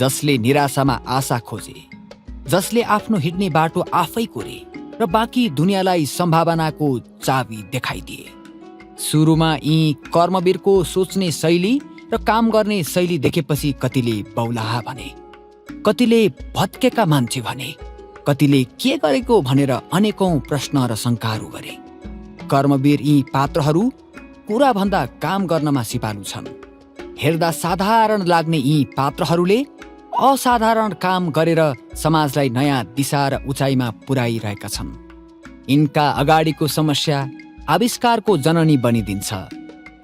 जसले निराशामा आशा खोजे, जसले आफ्नो हिँड्ने बाटो आफै कोरे र बाँकी दुनियाँलाई सम्भावनाको चाबी देखाइदिए। सुरुमा यी कर्मवीरको सोच्ने शैली र काम गर्ने शैली देखेपछि कतिले बौलाहा भने, कतिले भत्केका मान्छे भने, कतिले के गरेको भनेर अनेकौं प्रश्न र शङ्काहरू गरे। कर्मवीर यी पात्रहरू कुराभन्दा काम गर्नमा सिपालु छन्। हेर्दा साधारण लाग्ने यी पात्रहरूले असाधारण काम गरेर समाजलाई नयाँ दिशा र उचाइमा पुर्याइरहेका छन्। यिनका अगाडिको समस्या आविष्कारको जननी बनिदिन्छ।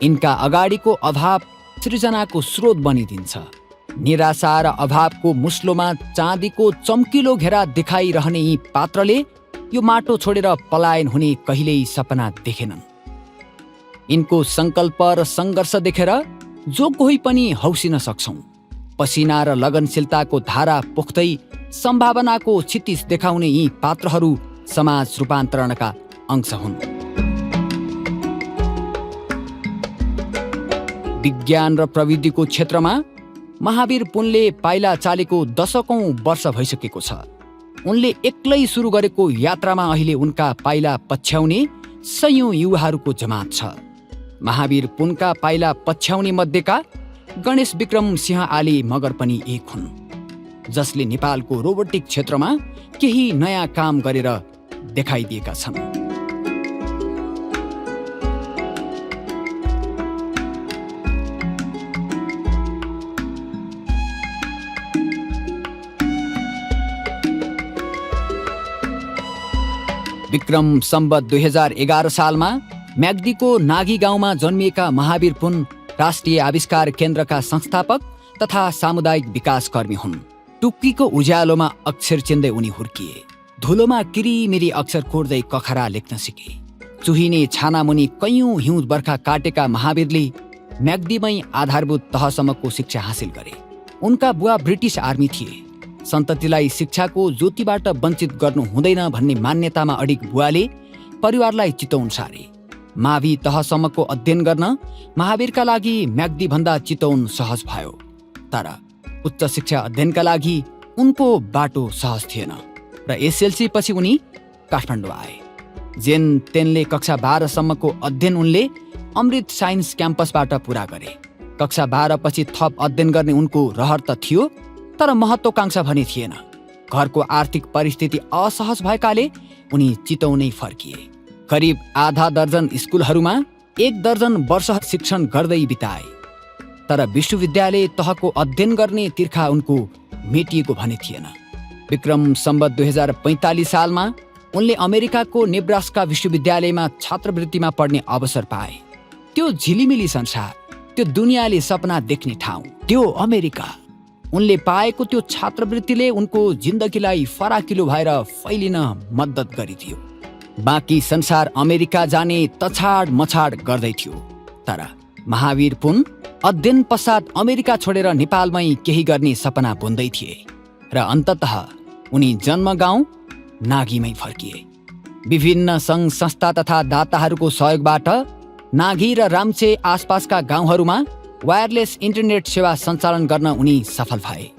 यिनका अगाडिको अभाव सृजनाको स्रोत बनिदिन्छ। निराशा र अभावको मुस्लोमा चाँदीको चम्किलो घेरा देखाइरहने यी पात्रले यो माटो छोडेर पलायन हुने कहिल्यै सपना देखेनन्। यिनको सङ्कल्प र सङ्घर्ष देखेर जो कोही पनि हौसिन सक्छौँ। पसिना र लगनशीलताको धारा पोख्दै सम्भावनाको क्षितिज देखाउने यी पात्रहरू समाज रूपान्तरणका अंश हुन्। विज्ञान र प्रविधिको क्षेत्रमा महावीर पुनले पाइला चालेको दशकौं वर्ष भइसकेको छ। उनले एक्लै सुरु गरेको यात्रामा अहिले उनका पाइला पछ्याउने सयौं युवाहरूको जमात छ। महावीर पुनका पाइला पछ्याउने मध्येका गणेश विक्रम सिंह आली मगर पनि एक हुन्, जसले नेपालको रोबोटिक क्षेत्रमा केही नयाँ काम गरेर देखाइदिएका छन्। विक्रम सम्वत 2011 सालमा म्याग्दीको नागी गाउँमा जन्मिएका महावीर पुन राष्ट्रिय आविष्कार केन्द्रका संस्थापक तथा सामुदायिक विकास कर्मी हुन्। टुक्कीको उज्यालोमा अक्षर चिन्दै उनी हुर्किए। धुलोमा किरिमिरी अक्षर कोर्दै कखरा लेख्न सिके। चुहिने छानामुनि कैयौं हिउँ बर्खा काटेका महावीरले म्याग्दीमै आधारभूत तहसम्मको शिक्षा हासिल गरे। उनका बुवा ब्रिटिस आर्मी थिए। सन्ततिलाई शिक्षाको ज्योतिबाट वञ्चित गर्नु हुँदैन भन्ने मान्यतामा अडिग बुवाले परिवारलाई चितवन सारे। मावि तहसम्मको अध्ययन गर्न महावीरका लागि म्याग्दी भन्दा चितवन सहज भयो। तर उच्च शिक्षा अध्ययनका लागि उनको बाटो सहज थिएन र एसएलसी पछि उनी काठमाडौँ आए। जेन तेनले कक्षा 12 सम्मको अध्ययन उनले अमृत साइन्स क्याम्पसबाट पुरा गरे। कक्षा 12 पछि थप अध्ययन गर्ने उनको रहर त थियो, तर महत्त्वाकांक्षा भने थिएन। घरको आर्थिक परिस्थिति असहज भएकाले उनी चितवनै फर्किए। करिब आधा दर्जन स्कुलहरूमा 1 दर्जन वर्ष शिक्षण गर्दै बिताए, तर विश्वविद्यालय तहको अध्ययन गर्ने तिर्खा उनको मेटिएको भने थिएन। विक्रम सम्वत 2045 सालमा उनले अमेरिकाको नेब्रास्का विश्वविद्यालयमा छात्रवृत्तिमा पढ्ने अवसर पाए। त्यो झिलिमिली संसार, त्यो दुनियाँले सपना देख्ने ठाउँ, त्यो अमेरिका। उनले पाएको त्यो छात्रवृत्तिले उनको जिन्दगीलाई फराकिलो भएर फैलिन मद्दत गरिदियो। बाँकी संसार अमेरिका जाने तछाड मछाड गर्दै थियो, तर महावीर पुन अध्ययन पश्चात अमेरिका छोडेर नेपालमै केही गर्ने सपना बुन्दै थिए र अन्ततः उनी जन्मगाउँ नागीमै फर्किए। विभिन्न सङ्घ संस्था तथा दाताहरूको सहयोगबाट नागी र राम्चे आसपासका गाउँहरूमा वायरलेस इन्टरनेट सेवा सञ्चालन गर्न उनी सफल भए।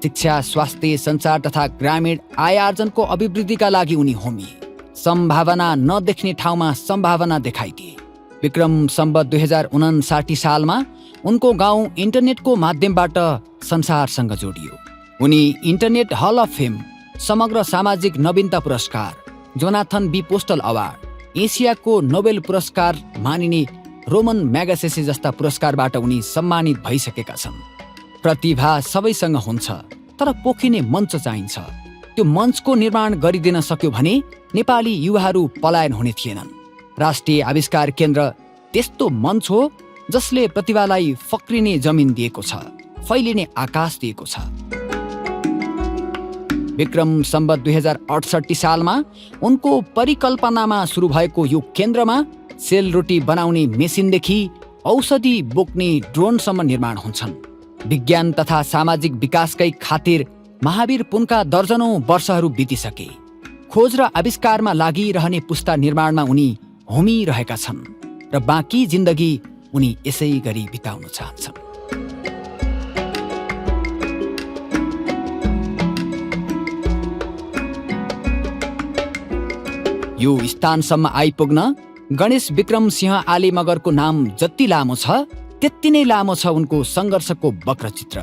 शिक्षा, स्वास्थ्य, सञ्चार तथा ग्रामीण आय आर्जनको अभिवृद्धिका लागि उनी होमिए। सम्भावना नदेख्ने ठाउँमा सम्भावना देखाइदिए। विक्रम सम्वत 2059 सालमा उनको गाउँ इन्टरनेटको माध्यमबाट संसारसँग जोडियो। उनी इन्टरनेट हल अफ फेम, समग्र सामाजिक नवीनता पुरस्कार, जोनाथन बी पोस्टल अवार्ड, एसियाको नोबेल पुरस्कार मानिने रोमन म्यागसेसे जस्ता पुरस्कारबाट उनी सम्मानित भइसकेका छन्। प्रतिभा सबैसँग हुन्छ, तर पोखिने मञ्च चाहिन्छ। त्यो मञ्चको निर्माण गरिदिन सक्यो भने नेपाली युवाहरू पलायन हुने थिएनन्। राष्ट्रिय आविष्कार केन्द्र त्यस्तो मञ्च हो जसले प्रतिभालाई फक्रिने जमिन दिएको छ, फैलिने आकाश दिएको छ। विक्रम सम्वत 2068 सालमा उनको परिकल्पनामा सुरु भएको यो केन्द्रमा सेलरोटी बनाउने मेसिनदेखि औषधि बोक्ने ड्रोनसम्म निर्माण हुन्छन्। विज्ञान तथा सामाजिक विकासकै खातिर महावीर पुनका दर्जनौं वर्षहरू बितिसके। खोज र आविष्कारमा लागिरहने पुस्ता निर्माणमा उनी होमिरहेका छन् र बाँकी जिन्दगी उनी यसै गरी बिताउन चाहन्छन्। यो स्थानसम्म आइपुग्न गणेश विक्रम सिंह आले मगरको नाम जति लामो छ त्यति नै लामो छ उनको सङ्घर्षको वक्रचित्र।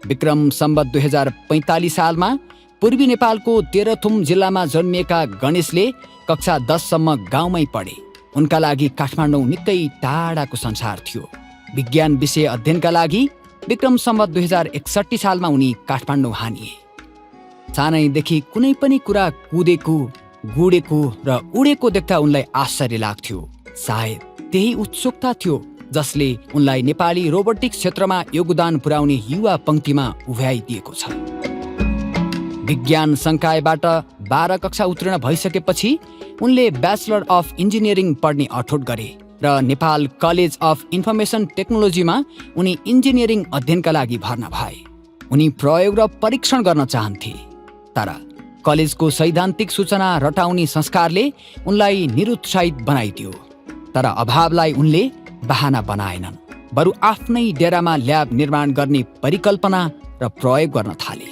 विक्रम सम्वत 2045 सालमा पूर्वी नेपालको तेह्रथुम जिल्लामा जन्मिएका गणेशले कक्षा 10 सम्म गाउँमै पढे। उनका लागि काठमाडौँ निकै टाढाको संसार थियो। विज्ञान विषय अध्ययनका लागि विक्रम सम्वत 2061 सालमा उनी काठमाडौँ हानिए। सानैदेखि कुनै पनि कुरा कुदेको, गुडेको र उडेको देख्दा उनलाई आश्चर्य लाग्थ्यो। सायद त्यही उत्सुकता थियो जसले उनलाई नेपाली रोबोटिक्स क्षेत्रमा योगदान पुर्याउने युवा पंक्तिमा उभ्याइदिएको छ। विज्ञान संकायबाट 12 कक्षा उत्तीर्ण भइसकेपछि उनले ब्याचलर अफ इन्जिनियरिङ पढ्ने अठोट गरे र नेपाल कलेज अफ इन्फर्मेसन टेक्नोलोजीमा उनी इन्जिनियरिङ अध्ययनका लागि भर्ना भए। उनी प्रयोग र परीक्षण गर्न चाहन्थे, तर कलेजको सैद्धान्तिक सूचना रटाउने संस्कारले उनलाई निरुत्साहित बनाइदियो। तर अभावलाई उनले बहाना बनाएनन्, बरु आफ्नै डेरामा ल्याब निर्माण गर्ने परिकल्पना र प्रयोग गर्न थाले।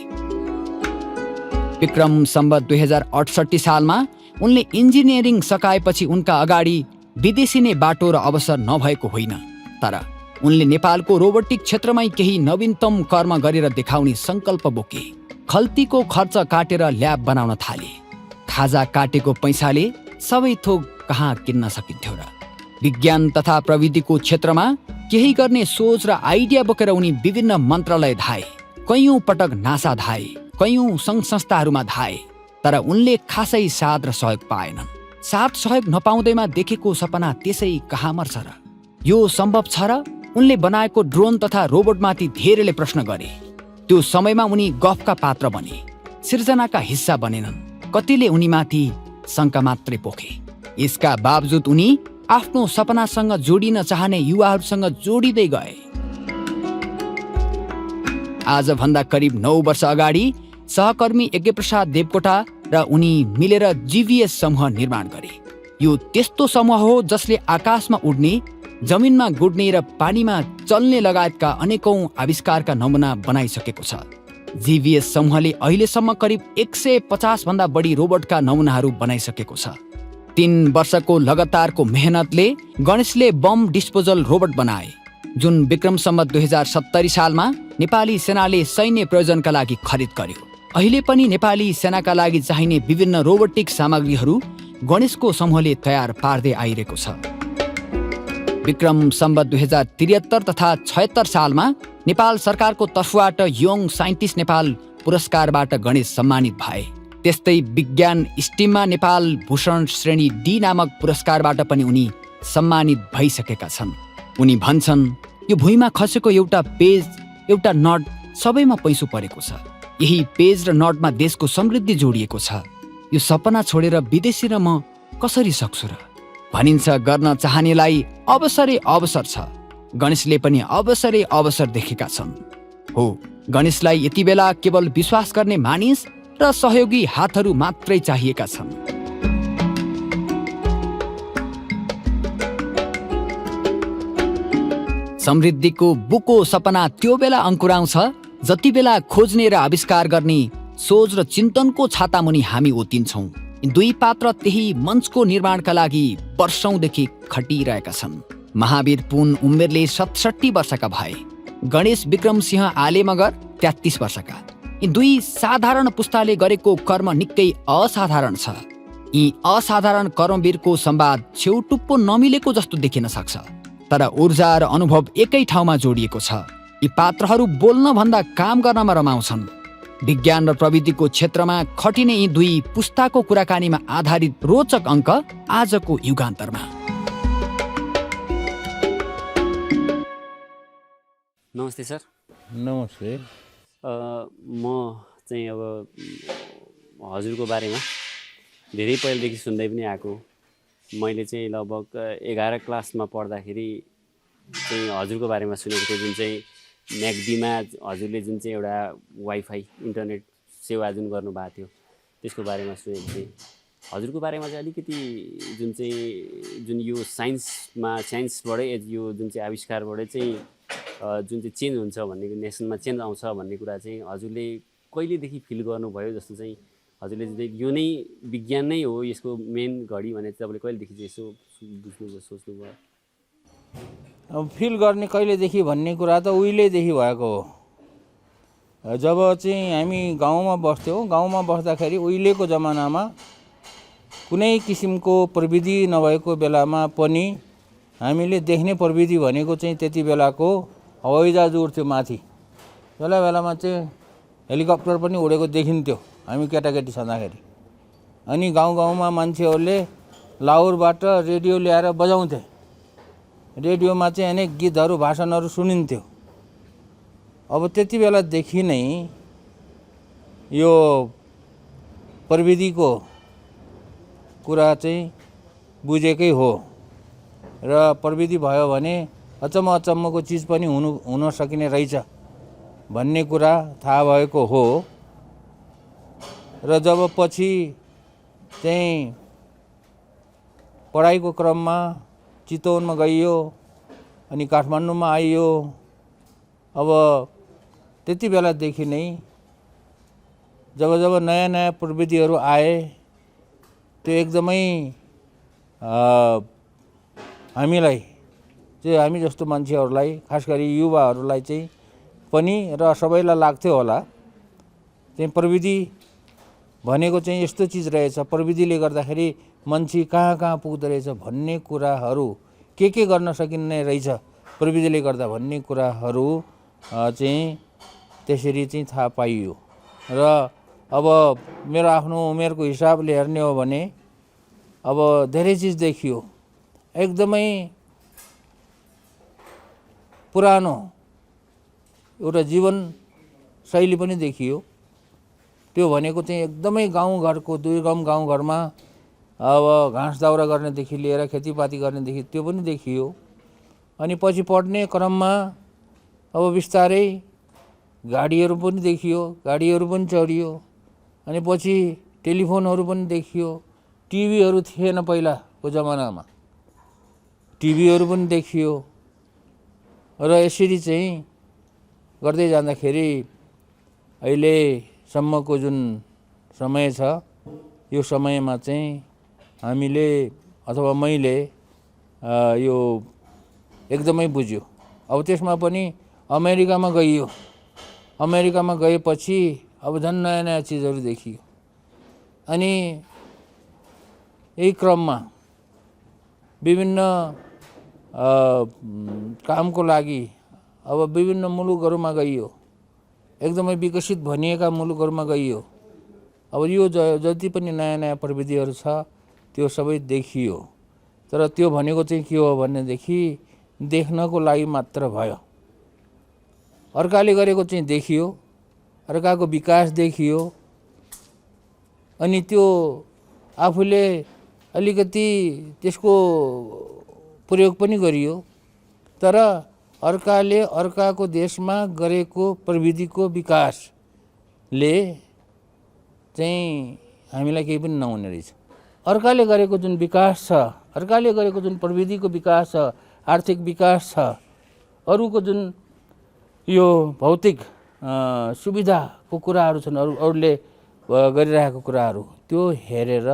विक्रम सम्वत 2068 सालमा उनले इन्जिनियरिङ सकाएपछि उनका अगाडि विदेशी नै बाटो र अवसर नभएको होइन, तर उनले नेपालको रोबोटिक क्षेत्रमै केही नवीनतम कर्म गरेर देखाउने सङ्कल्प बोके। खल्तीको खर्च काटेर ल्याब बनाउन थाले। खाजा काटेको पैसाले सबै थोक कहाँ किन्न सकिन्थ्यो र। विज्ञान तथा प्रविधिको क्षेत्रमा केही गर्ने सोच र आइडिया बोकेर उनी विभिन्न मन्त्रालय धाए, कैयौँ पटक नासा धाए, कैयौँ सङ्घ संस्थाहरूमा धाए, तर उनले खासै साथ र सहयोग पाएनन्। साथ सहयोग नपाउँदैमा देखेको सपना त्यसै कहाँ मर्छ र। यो सम्भव छ र? उनले बनाएको ड्रोन तथा रोबोटमाथि धेरैले प्रश्न गरे। त्यो समयमा उनी गफका पात्र बने, सिर्जनाका हिस्सा बनेनन्। कतिले उनीमाथि शङ्का मात्रै पोखे। यसका बावजुद उनी आफ्नो सपनासँग जोडिन चाहने युवाहरूसँग जोडिँदै गए। आजभन्दा करिब 9 वर्ष अगाडि सहकर्मी यज्ञप्रसाद देवकोटा र उनी मिलेर जीभीएस समूह निर्माण गरे। यो त्यस्तो समूह हो जसले आकाशमा उड्ने, जमिनमा गुड्ने र पानीमा चल्ने लगायतका अनेकौं आविष्कारका नमुना बनाइसकेको छ। जीभीएस समूहले अहिलेसम्म करिब 150 भन्दा बढी रोबोटका नमुनाहरू बनाइसकेको छ। 3 वर्षको लगातारको मेहनतले गणेशले बम डिस्पोजल रोबोट बनाए, जुन विक्रम सम्वत 2070 सालमा नेपाली सेनाले सैन्य प्रयोजनका लागि खरिद गर्यो। अहिले पनि नेपाली सेनाका लागि चाहिने विभिन्न रोबोटिक सामग्रीहरू गणेशको समूहले तयार पार्दै आइरहेको छ। विक्रम सम्वत 2073 तथा 76 सालमा नेपाल सरकारको तर्फबाट यङ साइन्टिस्ट नेपाल पुरस्कारबाट गणेश सम्मानित भए। त्यस्तै विज्ञान स्ट्रिममा नेपाल भूषण श्रेणी डी नामक पुरस्कारबाट पनि उनी सम्मानित भइसकेका छन्। उनी भन्छन्, यो भुइँमा खसेको एउटा पेज, एउटा नट सबैमा पैसो परेको छ। यही पेज र नटमा देशको समृद्धि जोडिएको छ। यो सपना छोडेर विदेशी र म कसरी सक्छु र? भनिन्छ गर्न चाहनेलाई अवसरै अवसर छ। गणेशले पनि अवसरै अवसर देखेका छन्। हो, गणेशलाई यति बेला केवल विश्वास गर्ने मानिस र सहयोगी हातहरू मात्रै चाहिएका छन्। समृद्धिको बुको सपना त्यो बेला अंकुराउँछ जति बेला खोज्ने र आविष्कार गर्ने सोच र चिन्तनको छातामुनि हामी ओतिन्छौँ। दुई पात्र त्यही मञ्चको निर्माणका लागि वर्षौंदेखि खटिरहेका छन्। महावीर पुन उमेरले 67 वर्षका भए। गणेश विक्रम सिंह आले मगर 33 वर्षका। यी दुई साधारण पुस्ताले गरेको कर्म निकै असाधारण छ। यी असाधारण कर्मवीरको संवाद छेउटुप्पो नमिलेको जस्तो देखिन सक्छ, तर ऊर्जा र अनुभव एकै ठाउँमा जोडिएको छ। यी पात्रहरू बोल्न भन्दा काम गर्नमा रमाउँछन्। विज्ञान र प्रविधिको क्षेत्रमा खटिने यी दुई पुस्ताको कुराकानीमा आधारित रोचक अङ्क आजको युगान्तरमा। नमस्ते सर। नमस्ते। म चाहिँ अब हजुरको बारेमा धेरै पहिलेदेखि सुन्दै पनि आएको। मैले चाहिँ लगभग 11 क्लासमा पढ्दाखेरि चाहिँ हजुरको बारेमा सुनेको थिएँ, जुन चाहिँ म्याग्दीमा हजुरले जुन चाहिँ एउटा वाइफाई इन्टरनेट सेवा जुन गर्नुभएको थियो त्यसको बारेमा सुनेको थिएँ। हजुरको बारेमा चाहिँ अलिकति जुन यो साइन्सबाटै यो जुन चाहिँ आविष्कारबाटै चाहिँ जुन चाहिँ चेन्ज हुन्छ भन्ने, नेसनमा चेन्ज आउँछ भन्ने कुरा चाहिँ हजुरले कहिलेदेखि फिल गर्नुभयो जस्तो चाहिँ हजुरले चाहिँ यो नै विज्ञान नै हो, यसको मेन घडी भनेर चाहिँ तपाईँले कहिलेदेखि चाहिँ यसो बुझ्नुभयो, सोच्नुभयो? अब फिल गर्ने कहिलेदेखि भन्ने कुरा त उहिलेदेखि भएको हो। जब चाहिँ हामी गाउँमा बस्थ्यौँ, गाउँमा बस्दाखेरि उहिलेको जमानामा कुनै किसिमको प्रविधि नभएको बेलामा पनि हामीले देख्ने प्रविधि भनेको चाहिँ त्यति बेलाको हवाईजहाज उड्थ्यो माथि। बेला बेलामा चाहिँ हेलिकप्टर पनि उडेको देखिन्थ्यो हामी केटाकेटी छँदाखेरि। अनि गाउँ गाउँमा मान्छेहरूले लाहोरबाट रेडियो ल्याएर बजाउँथे। रेडियोमा चाहिँ अनेक गीतहरू भाषणहरू सुनिन्थ्यो। अब त्यति बेलादेखि नै यो प्रविधिको कुरा चाहिँ बुझेकै हो र प्रविधि भयो भने अचम्मको चिज पनि हुन सकिने रहेछ भन्ने कुरा थाहा भएको हो। र जब पछि चाहिँ पढाइको क्रममा चितवनमा गइयो अनि काठमाडौँमा आइयो, अब त्यति बेलादेखि नै जब जब नयाँ नयाँ प्रविधिहरू आए त्यो एकदमै हामीलाई चाहिँ हामी जस्तो मान्छेहरूलाई खास गरी युवाहरूलाई चाहिँ पनि र सबैलाई लाग्थ्यो होला चाहिँ प्रविधि भनेको चाहिँ यस्तो चिज रहेछ, प्रविधिले गर्दाखेरि मान्छे कहाँ कहाँ पुग्दो रहेछ भन्ने कुराहरू के गर्न सकिने रहेछ प्रविधिले गर्दा भन्ने कुराहरू चाहिँ त्यसरी चाहिँ थाहा पाइयो। र अब मेरो आफ्नो उमेरको हिसाबले हेर्ने हो भने अब धेरै चिज देखियो, एकदमै पुरानो एउटा जीवन शैली पनि देखियो। त्यो भनेको चाहिँ एकदमै गाउँघरको दुर्गम गाउँघरमा अब घाँस दाउरा गर्नेदेखि लिएर खेतीपाती गर्नेदेखि त्यो पनि देखियो। अनि पछि पढ्ने क्रममा अब बिस्तारै गाडीहरू पनि देखियो, गाडीहरू पनि चढियो। अनि पछि टेलिफोनहरू पनि देखियो। टिभीहरू थिएन पहिलाको जमानामा, टिभीहरू पनि देखियो। र यसरी चाहिँ गर्दै जाँदाखेरि अहिलेसम्मको जुन समय छ यो समयमा चाहिँ हामीले अथवा मैले यो एकदमै बुझ्यो। अब त्यसमा पनि अमेरिकामा गइयो, अमेरिकामा गएपछि अब झन् नयाँ नयाँ चिजहरू देखियो। अनि यही क्रममा विभिन्न कामको लागि अब विभिन्न मुलुकहरूमा गइयो, एकदमै विकसित भनिएका मुलुकहरूमा गइयो। अब यो जति पनि नयाँ नयाँ प्रविधिहरू छ त्यो सबै देखियो। तर त्यो भनेको चाहिँ के हो भनेदेखि देख्नको लागि मात्र भयो। अर्काले गरेको चाहिँ देखियो, अर्काको विकास देखियो। अनि त्यो आफूले अलिकति त्यसको प्रयोग पनि गरियो। तर अर्काले अर्काको देशमा गरेको प्रविधिको विकासले चाहिँ हामीलाई केही पनि नहुने रहेछ। अर्काले गरेको जुन विकास छ, अर्काले गरेको जुन प्रविधिको विकास छ, आर्थिक विकास छ, अरूको जुन यो भौतिक सुविधाको कुराहरू छन्, अरूले गरिरहेको कुराहरू, त्यो हेरेर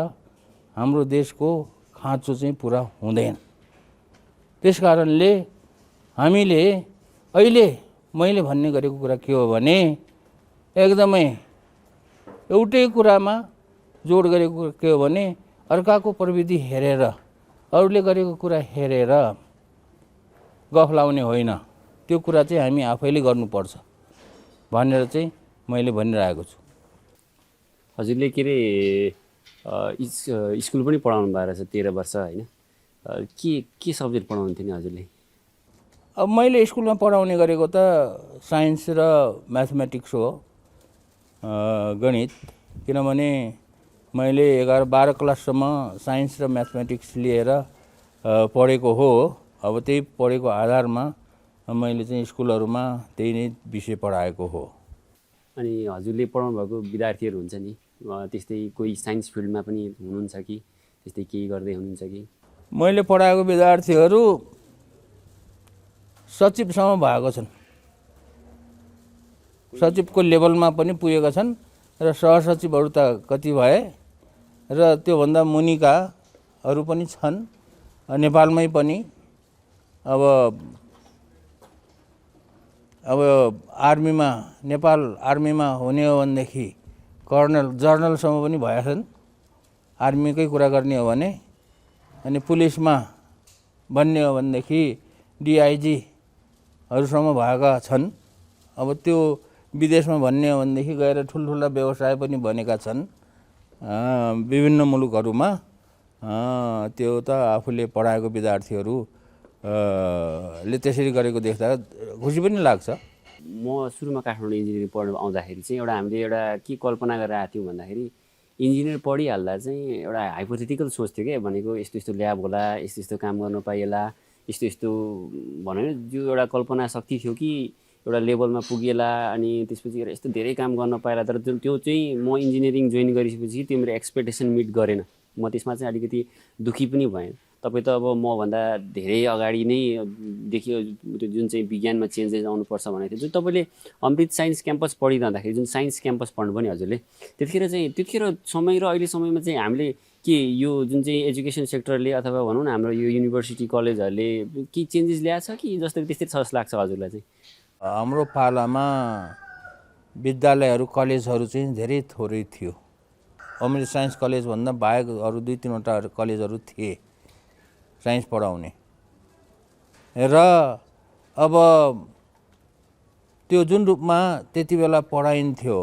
हाम्रो देशको खाँचो चाहिँ पुरा हुँदैन। त्यसकारणले हामीले अहिले मैले भन्ने गरेको कुरा के हो भने एकदमै एउटै कुरामा जोड गरेको के हो भने अर्काको प्रविधि हेरेर, अरूले गरेको कुरा हेरेर गफ लाउने होइन। त्यो कुरा चाहिँ हामी आफैले गर्नुपर्छ भनेर चाहिँ मैले भनिरहेको छु। हजुरले के अरे स्कुल पनि पढाउनु भएको रहेछ 13 वर्ष होइन? के सब्जेक्ट पढाउनुहुन्थ्यो नि हजुरले? अब मैले स्कुलमा पढाउने गरेको त साइन्स र म्याथमेटिक्स हो, गणित। किनभने मैले 11-12 क्लाससम्म साइन्स र म्याथमेटिक्स लिएर पढेको हो। अब त्यही पढेको आधारमा मैले चाहिँ स्कुलहरूमा त्यही नै विषय पढाएको हो। अनि हजुरले पढाउनु भएको विद्यार्थीहरू हुन्छ नि, त्यस्तै कोही साइन्स फिल्डमा पनि हुनुहुन्छ कि त्यस्तै केही गर्दै हुनुहुन्छ कि? मैले पढाएको विद्यार्थीहरू सचिवसम्म भएको छन्, सचिवको लेभलमा पनि पुगेका छन् र सहसचिवहरू त कति भए र त्योभन्दा मुनिकाहरू पनि छन् नेपालमै पनि। अब आर्मीमा नेपाल आर्मीमा हुने हो भनेदेखि कर्नल जर्नलसम्म पनि भएका छन् आर्मीकै कुरा गर्ने हो भने। अनि पुलिसमा बन्ने हो भनेदेखि डिआइजीहरूसम्म भएका छन्। अब त्यो विदेशमा भन्ने हो भनेदेखि गएर ठुल्ठुला व्यवसाय पनि बनेका छन् विभिन्न मुलुकहरूमा। त्यो त आफूले पढाएको विद्यार्थीहरू ले त्यसरी गरेको देख्दा खुसी पनि लाग्छ। म सुरुमा काठमाडौँ इन्जिनियरिङ पढ्नु आउँदाखेरि चाहिँ एउटा हामीले एउटा के कल्पना गरेर आएको थियौँ भन्दाखेरि इन्जिनियर पढिहाल्दा चाहिँ एउटा हाइपोथेटिकल सोच थियो क्या, भनेको यस्तो यस्तो ल्याब होला, यस्तो यस्तो काम गर्न पाइएला, यस्तो यस्तो भनेर जो एउटा कल्पना शक्ति थियो कि एउटा लेभलमा पुगेला अनि त्यसपछि गएर यस्तो धेरै काम गर्न पाएला। तर त्यो चाहिँ म इन्जिनियरिङ जोइन गरिसकेपछि त्यो मेरो एक्सपेक्टेसन मिट गरेन। म त्यसमा चाहिँ अलिकति दुःखी पनि भएँ। तपाईँ त अब मभन्दा धेरै अगाडि नै देखियो त्यो जुन चाहिँ विज्ञानमा चेन्जेस आउनुपर्छ भनेको थियो। जुन तपाईँले अमृत साइन्स क्याम्पस पढिरहँदाखेरि जुन साइन्स क्याम्पस पढ्नु पनि हजुरले त्यतिखेर समय र अहिले समयमा चाहिँ हामीले के यो जुन चाहिँ एजुकेसन सेक्टरले अथवा भनौँ न हाम्रो यो युनिभर्सिटी कलेजहरूले के चेन्जेस ल्याएको छ कि जस्तो त्यस्तै छ जस्तो लाग्छ हजुरलाई चाहिँ? हाम्रो पालामा विद्यालयहरू कलेजहरू चाहिँ धेरै थोरै थियो। अमृत साइन्स कलेजभन्दा बाहेक अरू 2-3वटा कलेजहरू थिए साइन्स पढाउने। र अब त्यो जुन रूपमा त्यति बेला पढाइन्थ्यो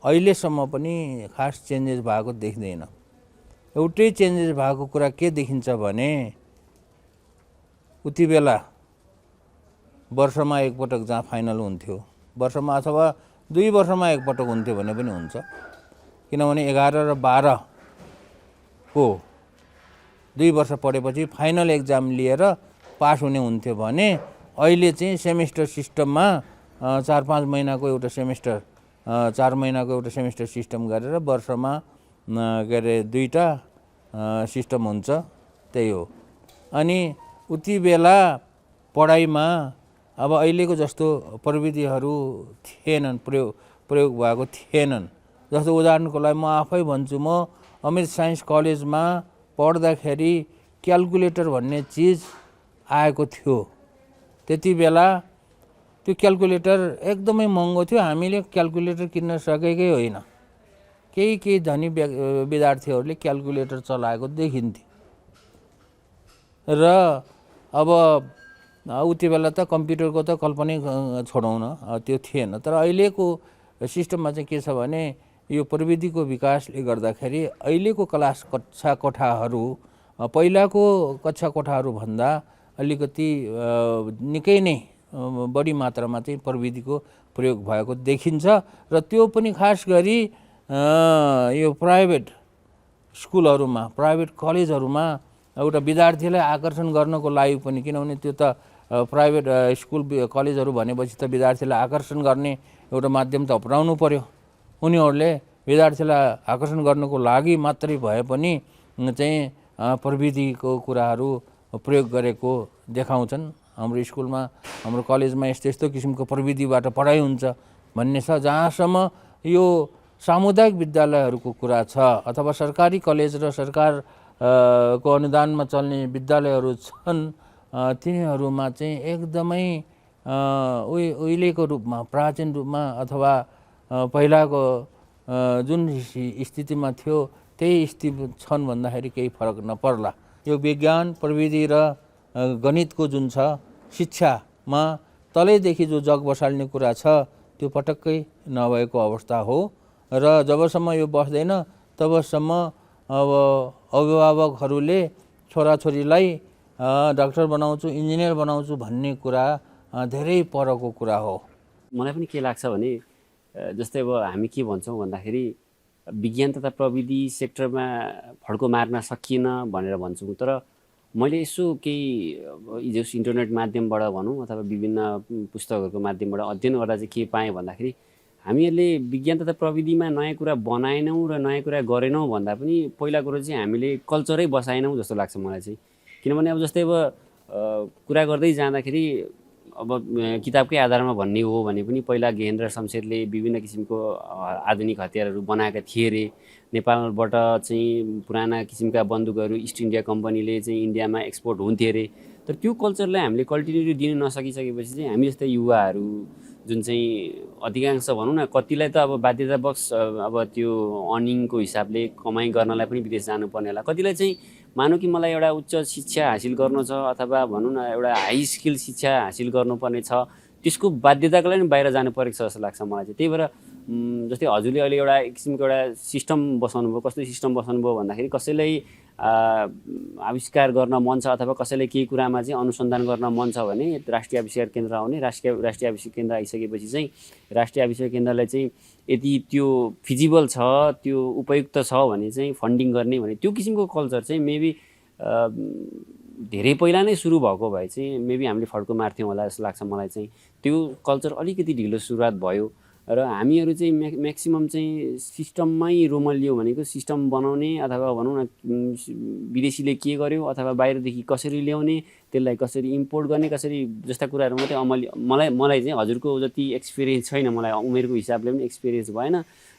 अहिलेसम्म पनि खास चेन्जेस भएको देखिँदैन। एउटै चेन्जेस भएको कुरा के देखिन्छ भने उति बेला वर्षमा एकपटक जहाँ फाइनल हुन्थ्यो, वर्षमा अथवा 2 वर्षमा एकपटक हुन्थ्यो भने पनि हुन्छ, किनभने 11 र 12 को 2 वर्ष पढेपछि फाइनल एक्जाम लिएर पास हुने हुन्थ्यो भने अहिले चाहिँ सेमिस्टर सिस्टममा 4-5 महिनाको एउटा सेमिस्टर 4 महिनाको एउटा सेमिस्टर सिस्टम गरेर वर्षमा के अरे 2टा सिस्टम हुन्छ। त्यही हो। अनि उति बेला पढाइमा अब अहिलेको जस्तो प्रविधिहरू थिएनन्, प्रयोग भएको थिएनन्। जस्तो उदाहरणको लागि म आफै भन्छु, म अमृत साइन्स कलेजमा पढ्दाखेरि क्याल्कुलेटर भन्ने चिज आएको थियो। त्यति बेला त्यो क्याल्कुलेटर एकदमै महँगो थियो। हामीले क्याल्कुलेटर किन्न सकेकै होइन। केही धनी विद्यार्थीहरूले क्याल्कुलेटर चलाएको देखिन्थ्यो। र अब उति बेला त कम्प्युटरको त कल्पनै छोडौँ न, त्यो थिएन। तर अहिलेको सिस्टममा चाहिँ के छ भने यो प्रविधिको विकासले गर्दाखेरि अहिलेको कक्षा कोठाहरू पहिलाको कक्षा कोठाहरू भन्दा अलिकति निकै नै बढी मात्रामा चाहिँ प्रविधिको प्रयोग भएको देखिन्छ। र त्यो पनि खास गरी यो प्राइभेट स्कुलहरूमा, प्राइभेट कलेजहरूमा एउटा विद्यार्थीलाई आकर्षण गर्नको लागि पनि, किनभने त्यो त प्राइभेट स्कुल कलेजहरू भनेपछि त विद्यार्थीलाई आकर्षण गर्ने एउटा माध्यम त अपनाउनु पर्यो। उनीहरूले विद्यार्थीलाई आकर्षण गर्नको लागि मात्रै भए पनि चाहिँ प्रविधिको कुराहरू प्रयोग गरेको देखाउँछन्। हाम्रो स्कुलमा, हाम्रो कलेजमा यस्तो यस्तो किसिमको प्रविधिबाट पढाइ हुन्छ भन्ने छ। जहाँसम्म यो सामुदायिक विद्यालयहरूको कुरा छ अथवा सरकारी कलेज र सरकारको अनुदानमा चल्ने विद्यालयहरू छन्, तिनीहरूमा चाहिँ एकदमै उहिलेको रूपमा, प्राचीन रूपमा अथवा पहिलाको जुन स्थितिमा थियो त्यही स्थिति छन् भन्दाखेरि केही फरक नपर्ला। यो विज्ञान, प्रविधि र गणितको जुन छ शिक्षामा तलैदेखि जो जग बसाल्ने कुरा छ त्यो पटक्कै नभएको अवस्था हो। र जबसम्म यो बस्दैन तबसम्म अब अभिभावकहरूले छोराछोरीलाई डाक्टर बनाउँछु, इन्जिनियर बनाउँछु भन्ने कुरा धेरै परको कुरा हो। मलाई पनि के लाग्छ भने जस्तै अब हामी के भन्छौँ भन्दाखेरि विज्ञान तथा प्रविधि सेक्टरमा फड्को मार्न सकिएन भनेर भन्छौँ। तर मैले यसो केही जस इन्टरनेट माध्यमबाट भनौँ अथवा विभिन्न पुस्तकहरूको माध्यमबाट अध्ययन गर्दा चाहिँ के पाएँ भन्दाखेरि हामीहरूले विज्ञान तथा प्रविधिमा नयाँ कुरा बनाएनौँ र नयाँ कुरा गरेनौँ भन्दा पनि पहिला कुरो चाहिँ हामीले कल्चरै बसाएनौँ जस्तो लाग्छ मलाई चाहिँ। किनभने अब जस्तै अब कुरा गर्दै जाँदाखेरि अब किताबकै आधारमा भन्ने हो भने पनि पहिला गेहेन्द्र शमशेरले विभिन्न किसिमको आधुनिक हतियारहरू बनाएका थिए अरे। नेपालबाट चाहिँ पुराना किसिमका बन्दुकहरू इस्ट इन्डिया कम्पनीले चाहिँ इन्डियामा एक्सपोर्ट हुन्थे अरे। तर त्यो कल्चरलाई हामीले कन्टिन्युटी दिन नसकिसकेपछि चाहिँ हामी जस्तै युवाहरू जुन चाहिँ अधिकांश भनौँ न, कतिलाई त अब बाध्यतावश अब त्यो अर्निङको हिसाबले कमाइ गर्नलाई पनि विदेश जानुपर्ने होला, कतिलाई चाहिँ मानौँ कि मलाई एउटा उच्च शिक्षा हासिल गर्नु छ अथवा भनौँ न एउटा हाई स्किल शिक्षा हासिल गर्नुपर्ने छ, त्यसको बाध्यताको लागि बाहिर जानु परेको छ जस्तो लाग्छ मलाई चाहिँ। त्यही भएर जस्तै हजुरले अहिले एउटा किसिमको एउटा सिस्टम बसाउनु भयो। कस्तो सिस्टम बसाउनु भयो भन्दाखेरि कसैलाई आविष्कार गर्न मन छ अथवा कसैलाई केही कुरामा चाहिँ अनुसन्धान गर्न मन छ भने राष्ट्रिय आविष्कार केन्द्र आउने, राष्ट्रिय आविष्कार केन्द्र आइसकेपछि चाहिँ राष्ट्रिय आविष्कार केन्द्रलाई चाहिँ यदि त्यो फिजिबल छ, त्यो उपयुक्त छ भने चाहिँ फन्डिङ गर्ने भने त्यो किसिमको कल्चर चाहिँ मेबी धेरै पहिला नै सुरु भएको भए चाहिँ मेबी हामीले फड्को मार्थ्यौँ होला जस्तो लाग्छ मलाई चाहिँ। त्यो कल्चर अलिकति ढिलो सुरुवात भयो र हामीहरू चाहिँ म्याक्सिमम चाहिँ सिस्टममै रोमलियो भनेको सिस्टम बनाउने अथवा भनौँ न विदेशीले के गर्यो अथवा बाहिरदेखि कसरी ल्याउने, त्यसलाई कसरी इम्पोर्ट गर्ने, कसरी जस्ता कुराहरू मात्रै मलाई चाहिँ हजुरको जति एक्सपिरियन्स छैन, मलाई उमेरको हिसाबले पनि एक्सपिरियन्स भएन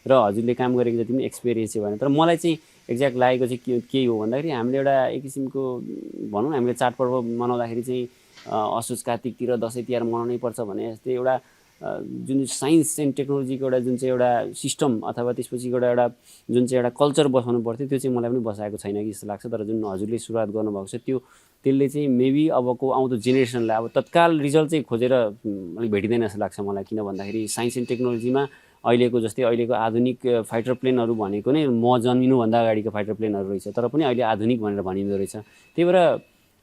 र हजुरले काम गरेको जति पनि एक्सपिरियन्स भएन। तर मलाई चाहिँ एक्ज्याक्ट लागेको चाहिँ के हो भन्दाखेरि हामीले एउटा एक किसिमको भनौँ न हामीले चाडपर्व मनाउँदाखेरि चाहिँ असोज कार्तिकतिर दसैँ तिहार मनाउनै पर्छ भने जस्तै एउटा जुन साइन्स एन्ड टेक्नोलोजीको एउटा जुन चाहिँ एउटा सिस्टम अथवा त्यसपछि एउटा जुन चाहिँ एउटा कल्चर बसाउनु पर्थ्यो त्यो चाहिँ मलाई पनि बसाएको छैन कि जस्तो लाग्छ। तर जुन हजुरले सुरुवात गर्नुभएको छ त्यसले चाहिँ मेबी अबको आउँदो जेनेरेसनलाई अब तत्काल रिजल्ट चाहिँ खोजेर अलिक भेटिँदैन जस्तो लाग्छ मलाई। किन भन्दाखेरि साइन्स एन्ड टेक्नोलोजीमा अहिलेको आधुनिक फाइटर प्लेनहरू भनेको नै म जन्मिनुभन्दा अगाडिको फाइटर प्लेनहरू रहेछ, तर पनि अहिले आधुनिक भनेर भनिँदो रहेछ। त्यही भएर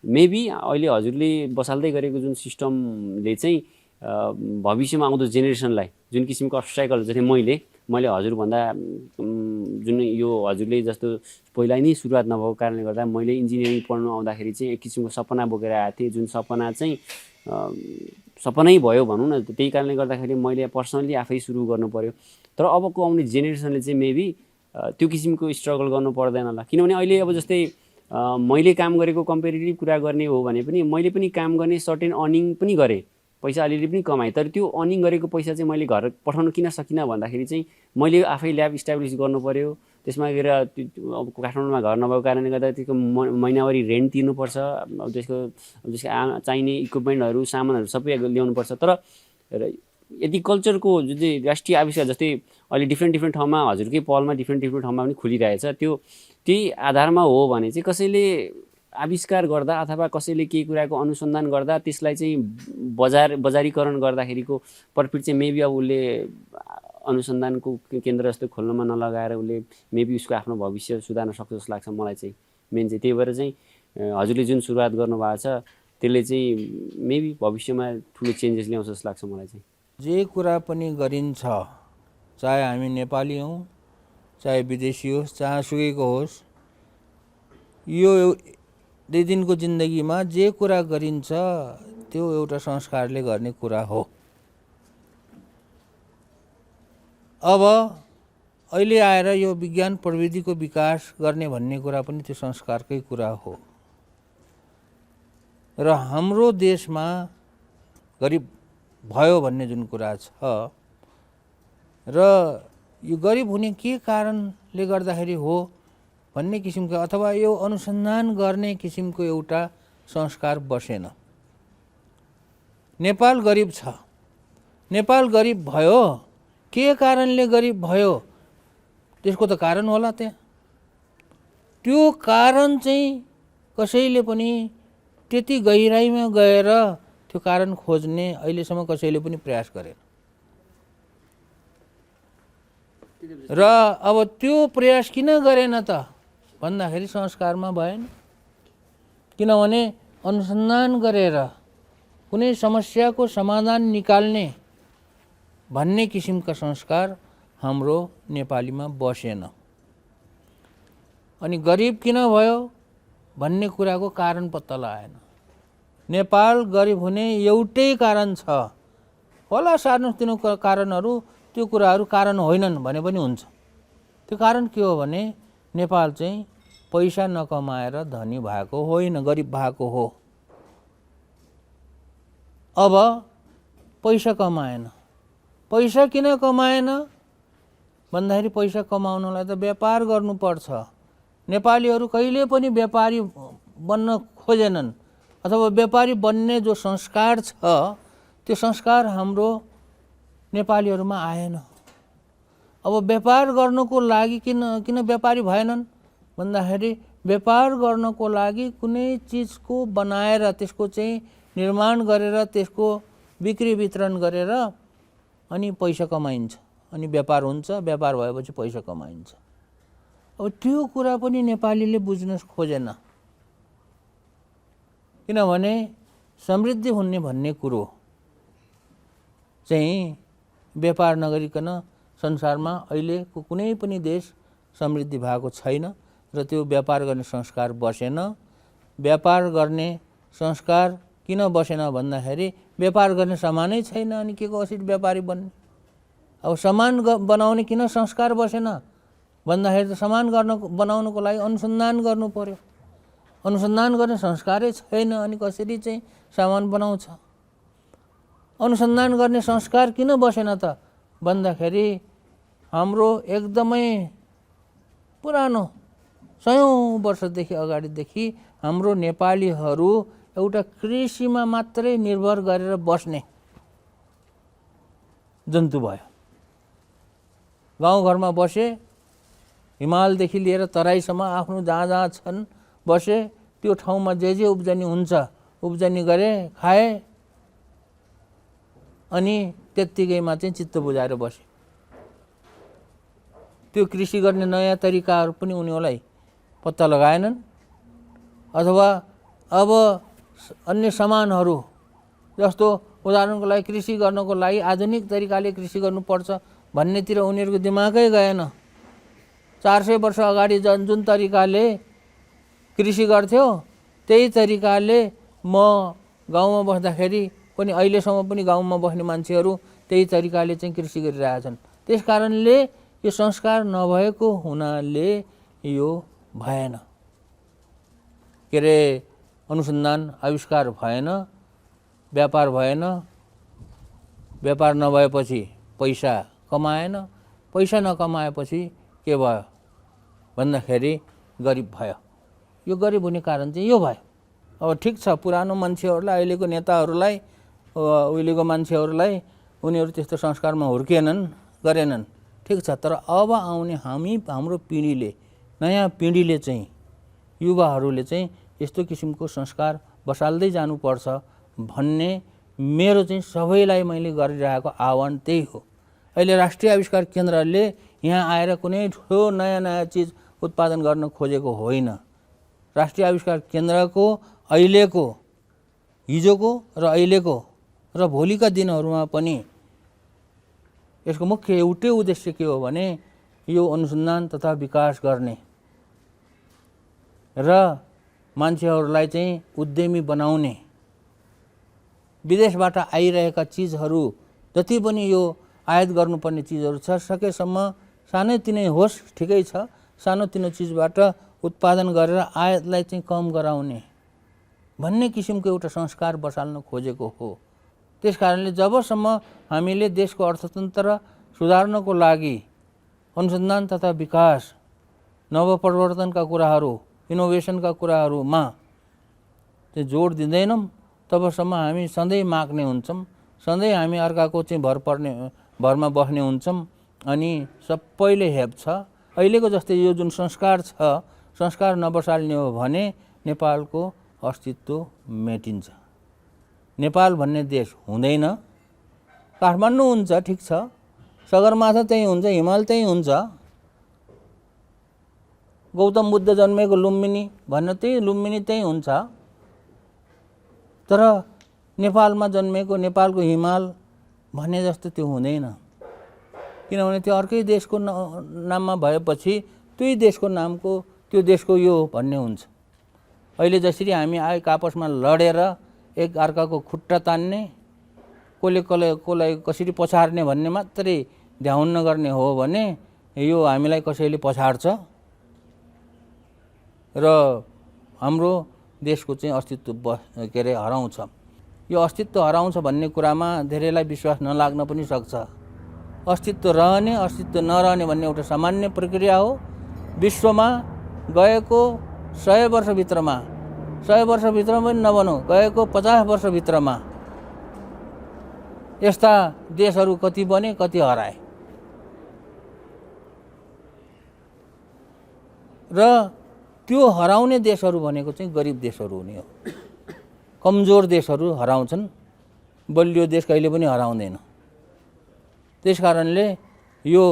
मेबी अहिले हजुरले बसाल्दै गरेको जुन सिस्टमले चाहिँ भविष्यमा आउँदो जेनेरेसनलाई जुन किसिमको अब्स्ट्याकल जस्तै मैले हजुरभन्दा जुन यो हजुरले जस्तो पहिला नै सुरुवात नभएको कारणले गर्दा मैले इन्जिनियरिङ पढ्नु आउँदाखेरि चाहिँ एक किसिमको सपना बोकेर आएको थिएँ, जुन सपना चाहिँ सपनै भयो भनौँ न। त्यही कारणले गर्दाखेरि मैले पर्सनल्ली आफै सुरु गर्नु पर्यो। तर अबको आउने जेनेरेसनले चाहिँ मेबी त्यो किसिमको स्ट्रगल गर्नु पर्दैन होला। किनभने अहिले अब जस्तै मैले काम गरेको कम्पेरिटिभ कुरा गर्ने हो भने पनि मैले पनि काम गर्ने सर्टेन अर्निङ पनि गरेँ, पैसा अलिअलि पनि कमाएँ। तर त्यो अर्निङ गरेको पैसा चाहिँ मैले घर पठाउन किन सकिनँ भन्दाखेरि चाहिँ मैले आफै ल्याब इस्टाब्लिस गर्नु पऱ्यो। त्यसमा गएर अब काठमाडौँमा घर नभएको कारणले गर्दा त्यसको महिनावारी रेन्ट तिर्नुपर्छ, त्यसको चाहिने इक्विपमेन्टहरू सामानहरू सबै ल्याउनुपर्छ। तर यदि कल्चरको जुन चाहिँ राष्ट्रिय आविष्कार जस्तै अहिले डिफ्रेन्ट ठाउँमा हजुरकै पहलमा डिफ्रेन्ट ठाउँमा पनि खुलिरहेछ, त्यही आधारमा हो भने चाहिँ कसैले आविष्कार गर्दा अथवा कसैले केही कुराको अनुसन्धान गर्दा त्यसलाई चाहिँ बजारीकरण गर्दाखेरिको प्रफिट चाहिँ मेबी अब उसले अनुसन्धानको केन्द्र जस्तो खोल्नमा नलगाएर उसले मेबी उसको आफ्नो भविष्य सुधार्न सक्छ जस्तो लाग्छ मलाई चाहिँ मेन चाहिँ। त्यही भएर चाहिँ हजुरले जुन सुरुवात गर्नुभएको छ त्यसले चाहिँ मेबी भविष्यमा ठुलो चेन्जेस ल्याउँछ जस्तो लाग्छ मलाई चाहिँ। जे कुरा पनि गरिन्छ, चाहे हामी नेपाली हौँ चाहे विदेशी होस् जहाँसुकैको होस्, यो 2 दिनको जिन्दगीमा जे कुरा गरिन्छ त्यो एउटा संस्कारले गर्ने कुरा हो। अब अहिले आएर यो विज्ञान प्रविधिको विकास गर्ने भन्ने कुरा पनि त्यो संस्कारकै कुरा हो। र हाम्रो देशमा गरिब भयो भन्ने जुन कुरा छ र यो गरिब हुने के कारणले गर्दाखेरि हो भन्ने किसिमको अथवा यो अनुसन्धान गर्ने किसिमको एउटा संस्कार बसेन। नेपाल गरिब छ, नेपाल गरिब भयो, के कारणले गरिब भयो त्यसको त कारण होला त्यहाँ। त्यो कारण चाहिँ कसैले पनि त्यति गहिराइमा गएर त्यो कारण खोज्ने अहिलेसम्म कसैले पनि प्रयास गरेन। र अब त्यो प्रयास किन गरेन त भन्दाखेरि संस्कारमा भएन। किनभने अनुसन्धान गरेर कुनै समस्याको समाधान निकाल्ने भन्ने किसिमका संस्कार हाम्रो नेपालीमा बसेन। अनि गरिब किन भयो भन्ने कुराको कारण पत्ता लगाएन। नेपाल गरिब हुने एउटै कारण छ होला, सानो तिनो कारणहरू, त्यो कुराहरू कारण होइनन् भने पनि हुन्छ। त्यो कारण के हो भने नेपाल चाहिँ पैसा नकमाएर धनी भएको होइन, गरिब भएको हो। अब पैसा कमाएन। पैसा किन कमाएन भन्दाखेरि पैसा कमाउनलाई त व्यापार गर्नुपर्छ। नेपालीहरू कहिले पनि व्यापारी बन्न खोजेनन्, अथवा व्यापारी बन्ने जो संस्कार छ त्यो संस्कार हाम्रो नेपालीहरूमा आएन। अब व्यापार गर्नको लागि किन व्यापारी भएनन् भन्दाखेरि व्यापार गर्नको लागि कुनै चिजको बनाएर त्यसको चाहिँ निर्माण गरेर त्यसको बिक्री वितरण गरेर अनि पैसा कमाइन्छ, अनि व्यापार हुन्छ। व्यापार भएपछि पैसा कमाइन्छ। अब त्यो कुरा पनि नेपालीले बुझ्न खोजेन, किनभने समृद्धि हुने भन्ने कुरो चाहिँ व्यापार नगरिकन संसारमा अहिलेको कुनै पनि देश समृद्धि भएको छैन र त्यो व्यापार गर्ने संस्कार बसेन। व्यापार गर्ने संस्कार किन बसेन भन्दाखेरि व्यापार गर्ने सामानै छैन, अनि के को कसरी व्यापारी बन्ने। अब सामान बनाउने किन संस्कार बसेन भन्दाखेरि त सामान बनाउनको लागि अनुसन्धान गर्नु पर्यो। अनुसन्धान गर्ने संस्कारै छैन, अनि कसरी चाहिँ सामान बनाउँछ। अनुसन्धान गर्ने संस्कार किन बसेन त भन्दाखेरि हाम्रो एकदमै पुरानो 100औं वर्षदेखि अगाडिदेखि हाम्रो नेपालीहरू एउटा कृषिमा मात्रै निर्भर गरेर बस्ने जन्तु भयो। गाउँघरमा बसे, हिमालदेखि लिएर तराईसम्म आफ्नो जहाँ जहाँ छन् बसे, त्यो ठाउँमा जे उब्जनी हुन्छ उब्जनी गरे, खाए, अनि त्यत्तिकैमा चाहिँ चित्त बुझाएर बसे। त्यो कृषि गर्ने नयाँ तरिकाहरू पनि उनीहरूलाई पत्ता लगाएनन्, अथवा अब अन्य सामानहरू जस्तो उदाहरणको लागि कृषि गर्नको लागि आधुनिक तरिकाले कृषि गर्नुपर्छ भन्नेतिर उनीहरूको दिमागै गएन। 400 वर्ष अगाडि जुन तरिकाले कृषि गर्थ्यो त्यही तरिकाले म गाउँमा बस्दाखेरि पनि अहिलेसम्म पनि गाउँमा बस्ने मान्छेहरू त्यही तरिकाले चाहिँ कृषि गरिरहेछन्। त्यस कारणले यो संस्कार नभएको हुनाले यो भएन, के अरे अनुसन्धान आविष्कार भएन, व्यापार भएन। व्यापार नभएपछि पैसा कमाएन, पैसा नकमाएपछि के भयो भन्दाखेरि गरिब भयो। यो गरिब हुने कारण चाहिँ यो भयो। अब ठिक छ, पुरानो मान्छेहरूलाई, अहिलेको नेताहरूलाई, उहिलेको मान्छेहरूलाई उनीहरू त्यस्तो संस्कारमा हुर्केनन्, गरेनन्, ठिक छ। तर अब आउने हाम्रो पिँढीले, नयाँ पिँढीले चाहिँ, युवाहरूले चाहिँ यस्तो किसिमको संस्कार बसाल्दै जानुपर्छ भन्ने मेरो चाहिँ सबैलाई मैले गरिरहेको आह्वान त्यही हो। अहिले राष्ट्रिय आविष्कार केन्द्रले यहाँ आएर कुनै ठुलो नयाँ नयाँ चिज उत्पादन गर्न खोजेको होइन। राष्ट्रिय आविष्कार केन्द्रको अहिलेको, हिजोको र अहिलेको र भोलिका दिनहरूमा पनि यसको मुख्य एउटै उद्देश्य के हो भने यो अनुसन्धान तथा विकास गर्ने र मान्छेहरूलाई चाहिँ उद्यमी बनाउने। विदेशबाट आइरहेका चिजहरू जति पनि यो आयात गर्नुपर्ने चिजहरू छ, सकेसम्म सानोतिनै होस् ठिकै छ, सानोतिनो चिजबाट उत्पादन गरेर आयातलाई चाहिँ कम गराउने भन्ने किसिमको एउटा संस्कार बसाल्न खोजेको हो। त्यस कारणले जबसम्म हामीले देशको अर्थतन्त्र सुधार्नको लागि अनुसन्धान तथा विकास, नवपरिवर्तनका कुराहरू, इनोभेसनका कुराहरूमा चाहिँ जोड दिँदैनौँ तबसम्म हामी सधैँ माग्ने हुन्छौँ, सधैँ हामी अर्काको चाहिँ भरमा बस्ने हुन्छौँ, अनि सबैले हेप्छ। अहिलेको जस्तै यो जुन संस्कार छ, संस्कार नबसाल्ने हो भने नेपालको अस्तित्व मेटिन्छ। नेपाल भन्ने देश हुँदैन। काठमाडौँ हुन्छ, ठिक छ, सगरमाथा त्यहीँ हुन्छ, हिमाल त्यहीँ हुन्छ, गौतम बुद्ध जन्मेको लुम्बिनी भन्न त्यही लुम्बिनी त्यहीँ हुन्छ। तर नेपालमा जन्मेको नेपालको हिमाल भने जस्तो त्यो हुँदैन, किनभने त्यो अर्कै देशको नाममा भएपछि त्यही देशको नामको त्यो देशको यो भन्ने हुन्छ। अहिले जसरी हामी आपसमा लडेर एक अर्काको खुट्टा तान्ने, कसलाई कसरी पछार्ने भन्ने मात्रै ध्यान नगर्ने हो भने यो हामीलाई कसैले पछाड्छ र हाम्रो देशको चाहिँ अस्तित्व हराउँछ। यो अस्तित्व हराउँछ भन्ने कुरामा धेरैलाई विश्वास नलाग्न पनि सक्छ। अस्तित्व रहने अस्तित्व नरहने भन्ने एउटा सामान्य प्रक्रिया हो। विश्वमा गएको 100 वर्षभित्रमा, 100 वर्षभित्रमा पनि नभनौँ, गएको 50 वर्षभित्रमा यस्ता देशहरू कति बने, कति हराए। र त्यो हराउने देशहरू भनेको चाहिँ गरिब देशहरू हुने हो। कमजोर देशहरू हराउँछन्, बलियो देश कहिले पनि हराउँदैन। त्यस कारणले यो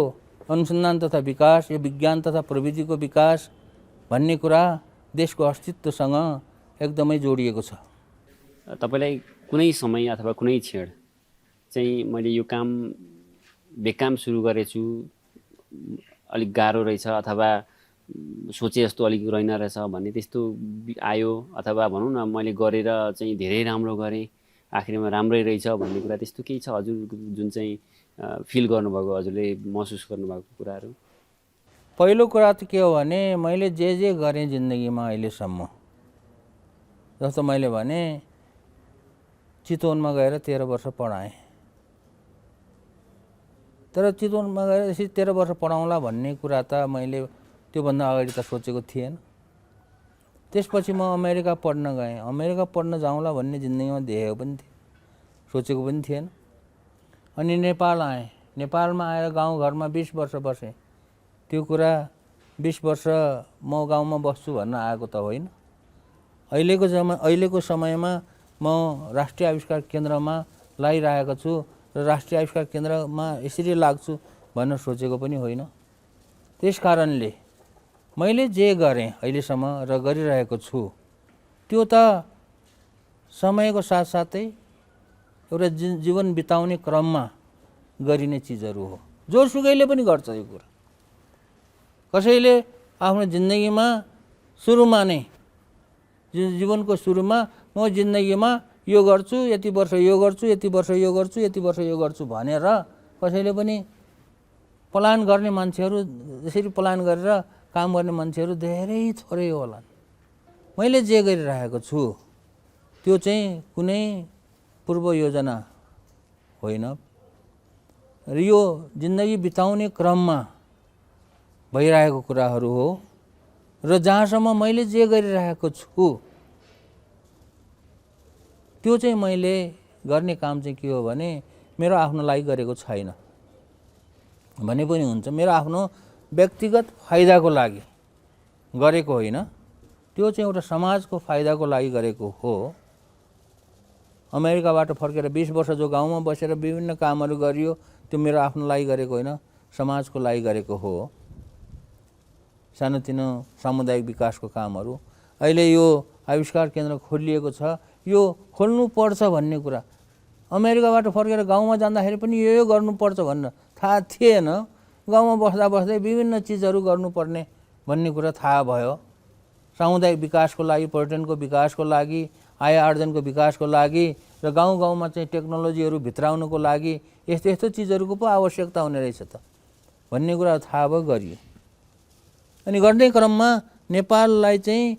अनुसन्धान तथा विकास, यो विज्ञान तथा प्रविधिको विकास भन्ने कुरा देशको अस्तित्वसँग एकदमै जोडिएको छ। तपाईँलाई कुनै समय अथवा कुनै क्षण चाहिँ मैले यो काम बेकाम सुरु गरेछु, अलिक गाह्रो रहेछ अथवा सोचे जस्तो अलिक रहेन रहेछ भन्ने त्यस्तो आयो, अथवा भनौँ न मैले गरेर चाहिँ धेरै राम्रो गरेँ, आखिरमा राम्रै रहेछ भन्ने कुरा त्यस्तो केही छ हजुर जुन चाहिँ फिल गर्नुभएको, हजुरले महसुस गर्नुभएको कुराहरू? पहिलो कुरा त के हो भने मैले जे गरेँ जिन्दगीमा अहिलेसम्म, जस्तो मैले भने चितवनमा गएर 13 वर्ष पढाएँ। तर चितवनमा गएर यसरी 13 वर्ष पढाउँला भन्ने कुरा त मैले त्योभन्दा अगाडि त सोचेको थिएन। त्यसपछि म अमेरिका पढ्न गएँ। अमेरिका पढ्न जाउँला भन्ने जिन्दगीमा देखेको पनि थिएन, सोचेको पनि थिएन। अनि नेपाल आएँ। नेपालमा आएर गाउँघरमा 20 वर्ष बसेँ। त्यो कुरा 20 वर्ष म गाउँमा बस्छु भन्न आएको त होइन। अहिलेको समयमा म राष्ट्रिय आविष्कार केन्द्रमा लागिरहेको छु र राष्ट्रिय आविष्कार केन्द्रमा यसरी लाग्छु भन्न सोचेको पनि होइन। त्यस कारणले मैले जे गरेँ अहिलेसम्म र गरिरहेको छु त्यो त समयको साथसाथै एउटा जीवन बिताउने क्रममा गरिने चिजहरू हो। जोसुकैले पनि गर्छ यो कुरा। कसैले आफ्नो जिन्दगीमा सुरुमा नै, जीवनको सुरुमा म जिन्दगीमा यो गर्छु, यति वर्ष यो गर्छु, यति वर्ष यो गर्छु, यति वर्ष यो गर्छु भनेर कसैले पनि प्लान गर्ने मान्छेहरू, यसरी प्लान गरेर काम गर्ने मान्छेहरू धेरै थोरै होलान्। मैले जे गरिरहेको छु त्यो चाहिँ कुनै पूर्व योजना होइन र यो जिन्दगी बिताउने क्रममा भइरहेको कुराहरू हो। र जहाँसम्म मैले जे गरिरहेको छु त्यो चाहिँ मैले गर्ने काम चाहिँ के हो भने मेरो आफ्नो लागि गरेको छैन भने पनि हुन्छ। मेरो आफ्नो व्यक्तिगत फाइदाको लागि गरेको होइन, त्यो चाहिँ एउटा समाजको फाइदाको लागि गरेको हो। अमेरिकाबाट फर्केर 20 वर्ष जो गाउँमा बसेर विभिन्न कामहरू गरियो त्यो मेरो आफ्नो लागि गरेको होइन, समाजको लागि गरेको हो। सानोतिनो सामुदायिक विकासको कामहरू अहिले यो आविष्कार केन्द्र खोलिएको छ, यो खोल्नु पर्छ भन्ने कुरा अमेरिकाबाट फर्केर गाउँमा जाँदाखेरि पनि यो गर्नुपर्छ भन्न थाहा थिएन। गाउँमा बस्दा बस्दै विभिन्न चिजहरू गर्नुपर्ने भन्ने कुरा थाहा भयो। सामुदायिक विकासको लागि, पर्यटनको विकासको लागि, आय आर्जनको विकासको लागि र गाउँ गाउँमा चाहिँ टेक्नोलोजीहरू भित्राउनको लागि यस्तो यस्तो चिजहरूको पो आवश्यकता हुने रहेछ त भन्ने कुरा थाहा भयो, गरियो। अनि गर्दै क्रममा नेपाललाई चाहिँ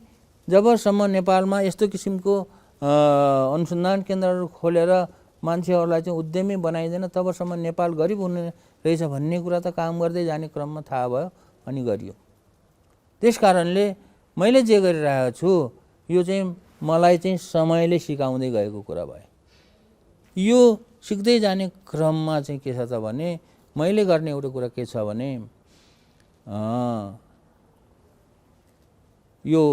जबसम्म नेपालमा यस्तो किसिमको अनुसन्धान केन्द्रहरू खोलेर मान्छेहरूलाई चाहिँ उद्यमी बनाइँदैन तबसम्म नेपाल गरिब हुने रहेछ भन्ने कुरा त काम गर्दै जाने क्रममा थाहा भयो अनि गरियो। त्यस कारणले मैले जे गरिरहेको छु यो चाहिँ मलाई चाहिँ समयले सिकाउँदै गएको कुरा भयो। यो सिक्दै जाने क्रममा चाहिँ के छ त भने मैले गर्ने एउटा कुरा के छ भने यो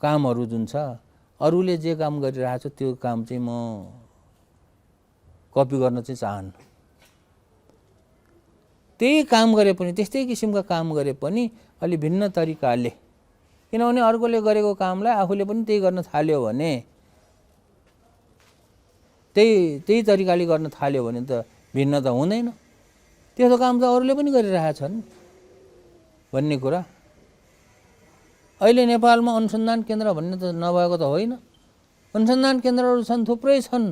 कामहरू जुन छ अरूले जे काम गरिरहेछ त्यो काम चाहिँ म कपी गर्न चाहिँ चाहन्न। त्यही काम गरे पनि, त्यस्तै किसिमका काम गरे पनि अलि भिन्न तरिकाले, किनभने अर्कोले गरेको कामलाई आफूले पनि त्यही गर्न थाल्यो भने, त्यही तरिकाले गर्न थाल्यो भने त भिन्न त हुँदैन। त्यस्तो काम त अरूले पनि गरिरहेछन् भन्ने कुरा। अहिले नेपालमा अनुसन्धान केन्द्र भन्ने त नभएको त होइन, अनुसन्धान केन्द्रहरू छन्, थुप्रै छन्।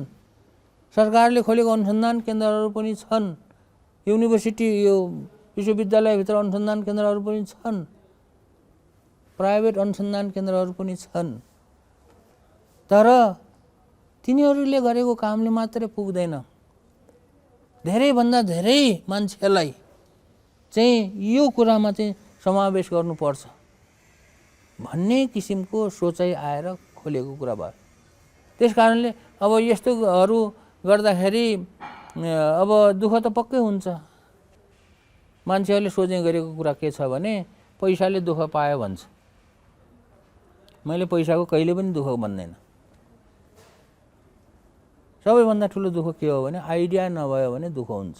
सरकारले खोलेको अनुसन्धान केन्द्रहरू पनि छन्, युनिभर्सिटी यो विश्वविद्यालयभित्र अनुसन्धान केन्द्रहरू पनि छन्, प्राइभेट अनुसन्धान केन्द्रहरू पनि छन्। तर तिनीहरूले गरेको कामले मात्रै पुग्दैन, धेरैभन्दा धेरै मान्छेलाई चाहिँ यो कुरामा चाहिँ समावेश गर्नुपर्छ भन्ने किसिमको सोचाइ आएर खोलेको कुरा भयो। त्यस कारणले अब यस्तोहरू गर्दाखेरि अब दुःख त पक्कै हुन्छ। मान्छेहरूले सोच्ने गरेको कुरा के छ भने पैसाले दुःख पायो भन्छ। मैले पैसाको कहिले पनि दुःख भन्दैन। सबैभन्दा ठुलो दुःख के हो भने आइडिया नभयो भने दुःख हुन्छ।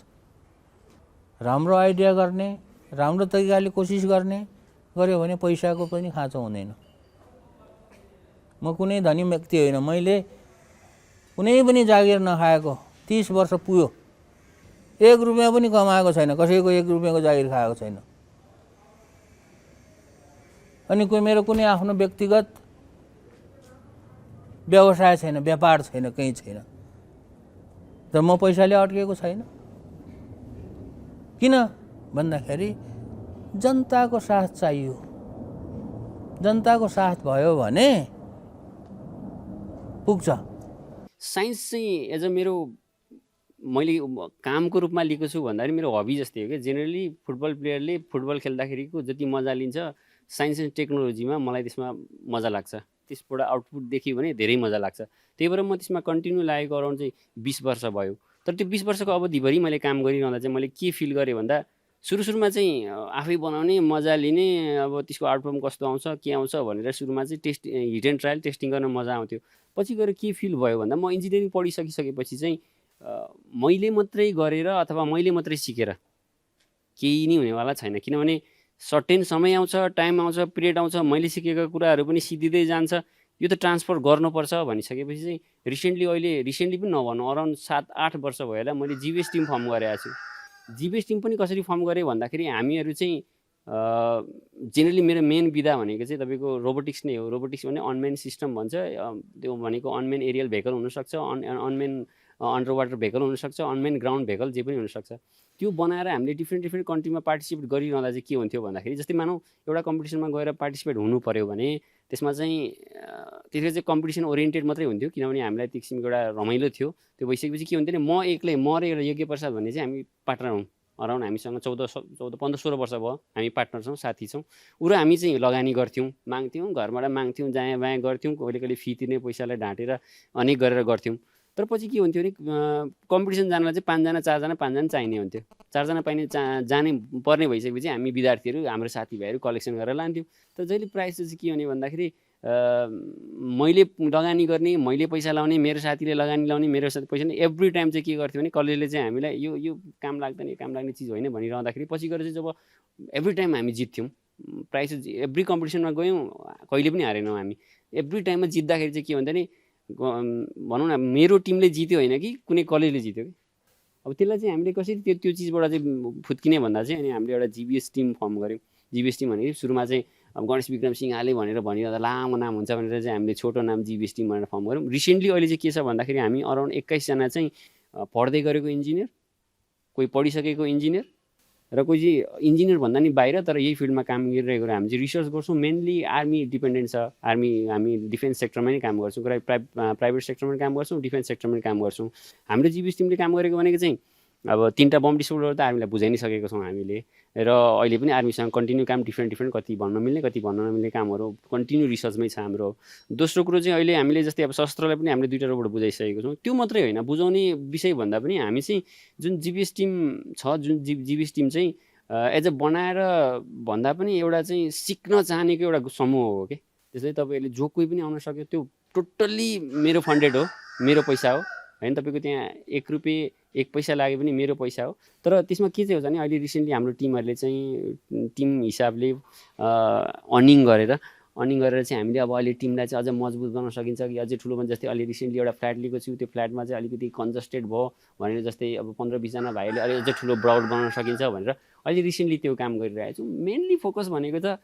राम्रो आइडिया गर्ने, राम्रो तरिकाले कोसिस गर्ने गर्यो भने पैसाको पनि खाँचो हुँदैन। म कुनै धनी व्यक्ति होइन, मैले कुनै पनि जागिर नखाएको 30 वर्ष पुग्यो, 1 रुपियाँ पनि कमाएको छैन, कसैको 1 रुपियाँको जागिर खाएको छैन। अनि मेरो कुनै आफ्नो व्यक्तिगत व्यवसाय छैन, व्यापार छैन, कहीँ छैन। तर म पैसाले अड्केको छैन। किन भन्दाखेरि जनताको साथ चाहियो। जनताको साथ भयो भने पुग्छ। साइन्स चाहिँ एज अ मेरो मैले कामको रूपमा लिएको छु भन्दाखेरि मेरो हबी जस्तै हो क्या। जेनरली फुटबल प्लेयरले फुटबल खेल्दाखेरिको जति मजा लिन्छ साइन्स एन्ड टेक्नोलोजीमा मलाई त्यसमा मजा लाग्छ। त्यसबाट आउटपुट देख्यो भने धेरै मजा लाग्छ। त्यही भएर म त्यसमा कन्टिन्यू लागेको अराउन्ड चाहिँ 20 वर्ष भयो। तर त्यो 20 वर्षको अवधिभरि मैले काम गरिरहँदा चाहिँ मैले के फिल गरेँ भन्दा सुरुमा चाहिँ आफै बनाउने, मजा लिने, अब त्यसको आउटकम कस्तो आउँछ के आउँछ भनेर सुरुमा चाहिँ हिट एन्ड ट्रायल टेस्टिङ गर्न मजा आउँथ्यो। पछि गएर के फिल भयो भन्दा म इन्जिनियरिङ पढिसकिसकेपछि चाहिँ मैले मात्रै गरेर अथवा मैले मात्रै सिकेर केही नै हुनेवाला छैन। किनभने सर्टेन समय आउँछ, टाइम आउँछ, पिरियड आउँछ, मैले सिकेका कुराहरू पनि सिद्धिँदै जान्छ। यो त ट्रान्सफर गर्नुपर्छ भनिसकेपछि चाहिँ रिसेन्टली पनि नभनौँ, अराउन्ड 7-8 वर्ष भयो होला मैले जिबिएस टिम फर्म गरेको छु। जिबिएस टिम पनि कसरी फर्म गरेँ भन्दाखेरि हामीहरू चाहिँ जेनरली मेरो मेन विधा भनेको चाहिँ तपाईँको रोबोटिक्स नै हो। रोबोटिक्स भने अनमेन सिस्टम भन्छ। त्यो भनेको अनमेन एरियल भेहिकल हुनसक्छ, अनमेन अन्डर वाटर भेहिकल हुनसक्छ, अनमेन ग्राउन्ड भेहिकल जे पनि हुनसक्छ। त्यो बनाएर हामीले डिफ्रेन्ट कन्ट्रीमा पार्टिसिपेट गरिरहँदा चाहिँ के हुन्थ्यो भन्दाखेरि जस्तै मानौँ एउटा कम्पिटिसनमा गएर पार्टिसिपेट हुनु पऱ्यो भने त्यसमा चाहिँ त्यसले चाहिँ कम्पिटिसन ओरिएन्टेड मात्रै हुन्थ्यो। किनभने हामीलाई त्यो किसिमको एउटा रमाइलो थियो। त्यो भइसकेपछि के हुन्थ्यो भने म एक्लै म र एउटा यज्ञ प्रसाद भन्ने चाहिँ हामी पार्टनर हौँ। अराउन्ड हामीसँग 15-16 वर्ष भयो हामी पार्टनर छौँ, साथी छौँ। ऊ र हामी चाहिँ लगानी गर्थ्यौँ, माग्थ्यौँ, घरबाट माग्थ्यौँ, दायाँ बायाँ गर्थ्यौँ, कहिले फी तिर्ने पैसालाई ढाँटेर अनेक गरेर गर्थ्यौँ। तर पछि के हुन्थ्यो भने कम्पिटिसन जानलाई चाहिँ 5 जना 4 जना 5 जना चाहिने हुन्थ्यो। 4 जना पाइने जाने पर्ने भइसकेपछि हामी विद्यार्थीहरू हाम्रो साथीभाइहरू कलेक्सन गरेर लान्थ्यौँ। तर जहिले प्राइस चाहिँ के हुने भन्दाखेरि मैले लगानी गर्ने, मैले पैसा लाउने, मेरो साथीले लगानी लाउने, मेरो साथी पैसा नै एभ्री टाइम चाहिँ के गर्थ्यो भने कलेजले चाहिँ हामीलाई यो काम लाग्दैन, यो काम लाग्ने चिज होइन भनिरहँदाखेरि पछि गएर चाहिँ जब एभ्री टाइम हामी जित्थ्यौँ, प्राइस एभ्री कम्पिटिसनमा गयौँ, कहिले पनि हारेनौँ हामी। एभ्री टाइममा जित्दाखेरि चाहिँ के भन्दा नि भनौँ न मेरो टिमले जित्यो होइन कि कुनै कलेजले जित्यो कि। अब त्यसलाई चाहिँ हामीले कसरी त्यो चिजबाट चाहिँ फुत्किने भन्दा चाहिँ अनि हामीले एउटा जिबिएस टिम फर्म गऱ्यौँ। जिबिएस टिम भनेको सुरुमा चाहिँ अब गणेश विक्रम सिंहले भनेर भनिरहँदा लामो नाम हुन्छ भनेर चाहिँ हामीले छोटो नाम जिबिएस टिम भनेर फर्म गऱ्यौँ। रिसेन्टली अहिले चाहिँ के छ भन्दाखेरि हामी अराउन्ड 21 जना चाहिँ पढ्दै गरेको इन्जिनियर, कोही पढिसकेको इन्जिनियर र कोही चाहिँ इन्जिनियर भन्दा नि बाहिर तर यही फिल्डमा काम गरिरहेको हामी चाहिँ रिसर्च गर्छौँ। मेनली आर्मी डिपेन्डेन्ट छ। हामी डिफेन्स सेक्टरमा नै काम गर्छौँ, प्राइभेट सेक्टरमा काम गर्छौँ, डिफेन्स सेक्टरमा काम गर्छौँ। हाम्रो जिबिएस टिमले काम गरेको भनेको चाहिँ अब 3टा बम डिस्पोजलहरू त आर्मीलाई बुझाइ नै सकेको छौँ हामीले। र अहिले पनि आर्मीसँग कन्टिन्यू काम डिफ्रेन्ट कति भन्न मिल्ने कति भन्न नमिल्ने कामहरू कन्टिन्यू रिसर्चमै छ हाम्रो। दोस्रो कुरो चाहिँ अहिले हामीले जस्तै अब शस्त्रलाई पनि हामीले 2टा रोबोट बुझाइसकेको छौँ। त्यो मात्रै होइन, बुझाउने विषय भन्दा पनि हामी चाहिँ जुन जिबिएस टिम छ, जुन जिबिएस टिम चाहिँ एज अ बनाएर भन्दा पनि एउटा चाहिँ सिक्न चाहनेको एउटा समूह हो कि। त्यसै तपाईँहरूले जो कोही पनि आउन सक्यो, त्यो टोटल्ली मेरो फन्डेड हो, मेरो पैसा हो होइन। तपाईँको त्यहाँ 1 रुपियाँ 1 पैसा लागे पनि मेरो पैसा हो। तर त्यसमा के चाहिँ हो भने अहिले रिसेन्टली हाम्रो टिमहरूले चाहिँ टिम हिसाबले अर्निङ गरेर चाहिँ हामीले अब अहिले टिमलाई चाहिँ अझ मजबुत गर्न सकिन्छ कि अझै ठुलो भने जस्तै अहिले रिसेन्टली एउटा फ्ल्याट लिएको छु, त्यो फ्ल्याटमा चाहिँ अलिकति कन्जस्टेड भयो भनेर जस्तै अब 15-20 जना भाइहरूले अलिक अझै ठुलो ब्राउड बनाउन सकिन्छ भनेर अहिले रिसेन्टली त्यो काम गरिरहेको छु। मेनली फोकस भनेको त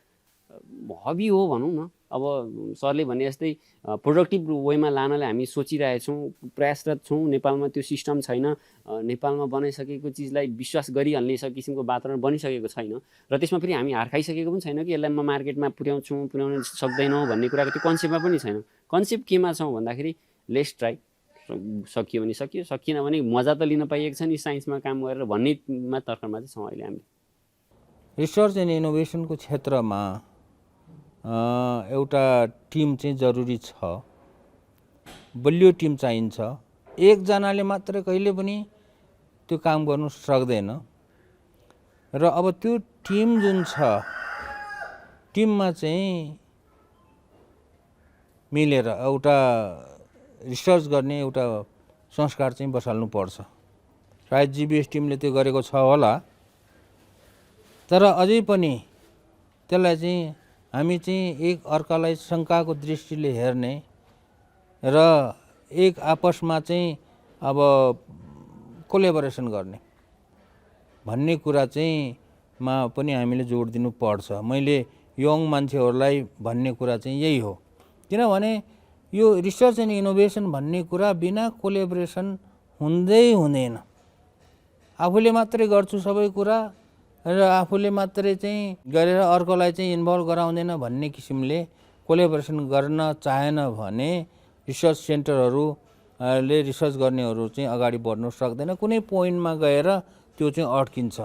हबी हो भनौँ न। अब सरले भने जस्तै प्रोडक्टिभ वेमा लानलाई हामी सोचिरहेछौँ, प्रयासरत छौँ। नेपालमा त्यो सिस्टम छैन। नेपालमा बनाइसकेको चिजलाई विश्वास गरिहाल्ने किसिमको वातावरण बनिसकेको छैन र त्यसमा फेरि हामी हार खाइसकेको पनि छैन कि यसलाई म मार्केटमा पुर्याउन सक्दैनौँ भन्ने कुराको त्यो कन्सेप्टमा पनि छैन। कन्सेप्ट केमा छौँ भन्दाखेरि लेट्स ट्राई। सकियो भने सकियो, सकिएन भने मजा त लिन पाइएको छ नि साइन्समा काम गरेर भन्नेमा तर्कमा चाहिँ छौँ अहिले हामी। रिसर्च एन्ड इनोभेसनको क्षेत्रमा एउटा टिम चाहिँ जरुरी छ, बलियो टिम चाहिन्छ। एकजनाले मात्र कहिले पनि त्यो काम गर्नु सक्दैन र अब त्यो टिम जुन छ, टिममा चाहिँ मिलेर एउटा रिसर्च गर्ने एउटा संस्कार चाहिँ बसाल्नु पर्छ। सायद जीबीएस टिमले त्यो गरेको छ होला, तर अझै पनि त्यसलाई चाहिँ हामी चाहिँ एक अर्कालाई शङ्काको दृष्टिले हेर्ने र एक आपसमा चाहिँ अब कोलेबोरेसन गर्ने भन्ने कुरा चाहिँ मा पनि हामीले जोड दिनु पर्छ। मैले यङ मान्छेहरूलाई भन्ने कुरा चाहिँ यही हो, किनभने यो रिसर्च एन्ड इनोभेसन भन्ने कुरा बिना कोलेबोरेसन हुँदै हुँदैन। आफूले मात्रै गर्छु सबै कुरा र आफूले मात्रै चाहिँ गरेर अर्कोलाई चाहिँ इन्भल्भ गराउँदैन भन्ने किसिमले कोलेबोरेसन गर्न चाहेन भने रिसर्च सेन्टरहरूले रिसर्च गर्नेहरू चाहिँ अगाडि बढ्नु सक्दैन, कुनै पोइन्टमा गएर त्यो चाहिँ अड्किन्छ।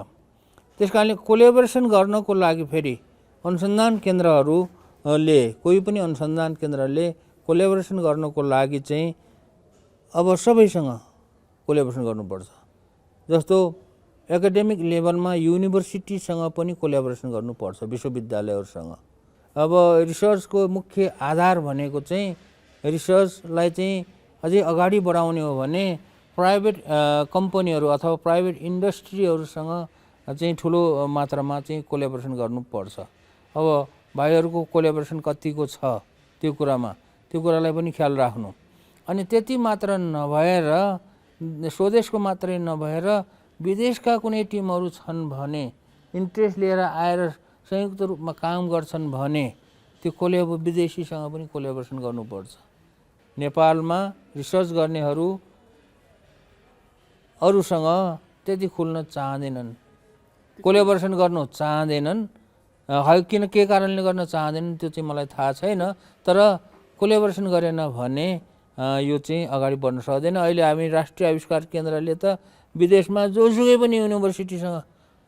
त्यस कारणले कोलेबोरेसन गर्नको लागि फेरि अनुसन्धान केन्द्रहरूले, कोही पनि अनुसन्धान केन्द्रले कोलेबोरेसन गर्नको लागि चाहिँ अब सबैसँग कोलेबोरेसन गर्नुपर्छ। जस्तो एकाडेमिक लेभलमा युनिभर्सिटीसँग पनि कोलेबोरेसन गर्नुपर्छ, विश्वविद्यालयहरूसँग। अब रिसर्चको मुख्य आधार भनेको चाहिँ रिसर्चलाई चाहिँ अझै अगाडि बढाउने हो भने प्राइभेट कम्पनीहरू अथवा प्राइभेट इन्डस्ट्रीहरूसँग चाहिँ ठुलो मात्रामा चाहिँ कोलेबोरेसन गर्नुपर्छ। अब भाइहरूको कोलेबोरेसन कतिको छ त्यो कुरालाई पनि ख्याल राख्नु। अनि त्यति मात्र नभएर स्वदेशको मात्रै नभएर विदेशका कुनै टिमहरू छन् भने, इन्ट्रेस्ट लिएर आएर संयुक्त रूपमा काम गर्छन् भने त्यो विदेशीसँग पनि कोलेबोरेसन गर्नुपर्छ। नेपालमा रिसर्च गर्नेहरू अरूसँग त्यति खुल्न चाहँदैनन्, कोलेबोरेसन गर्नु चाहँदैनन्। किन के कारणले गर्न चाहँदैनन् त्यो चाहिँ मलाई थाहा छैन, तर कोलेबोरेसन गरेन भने यो चाहिँ अगाडि बढ्न सक्दैन। अहिले हामी राष्ट्रिय आविष्कार केन्द्रले त विदेशमा जोसुकै पनि युनिभर्सिटीसँग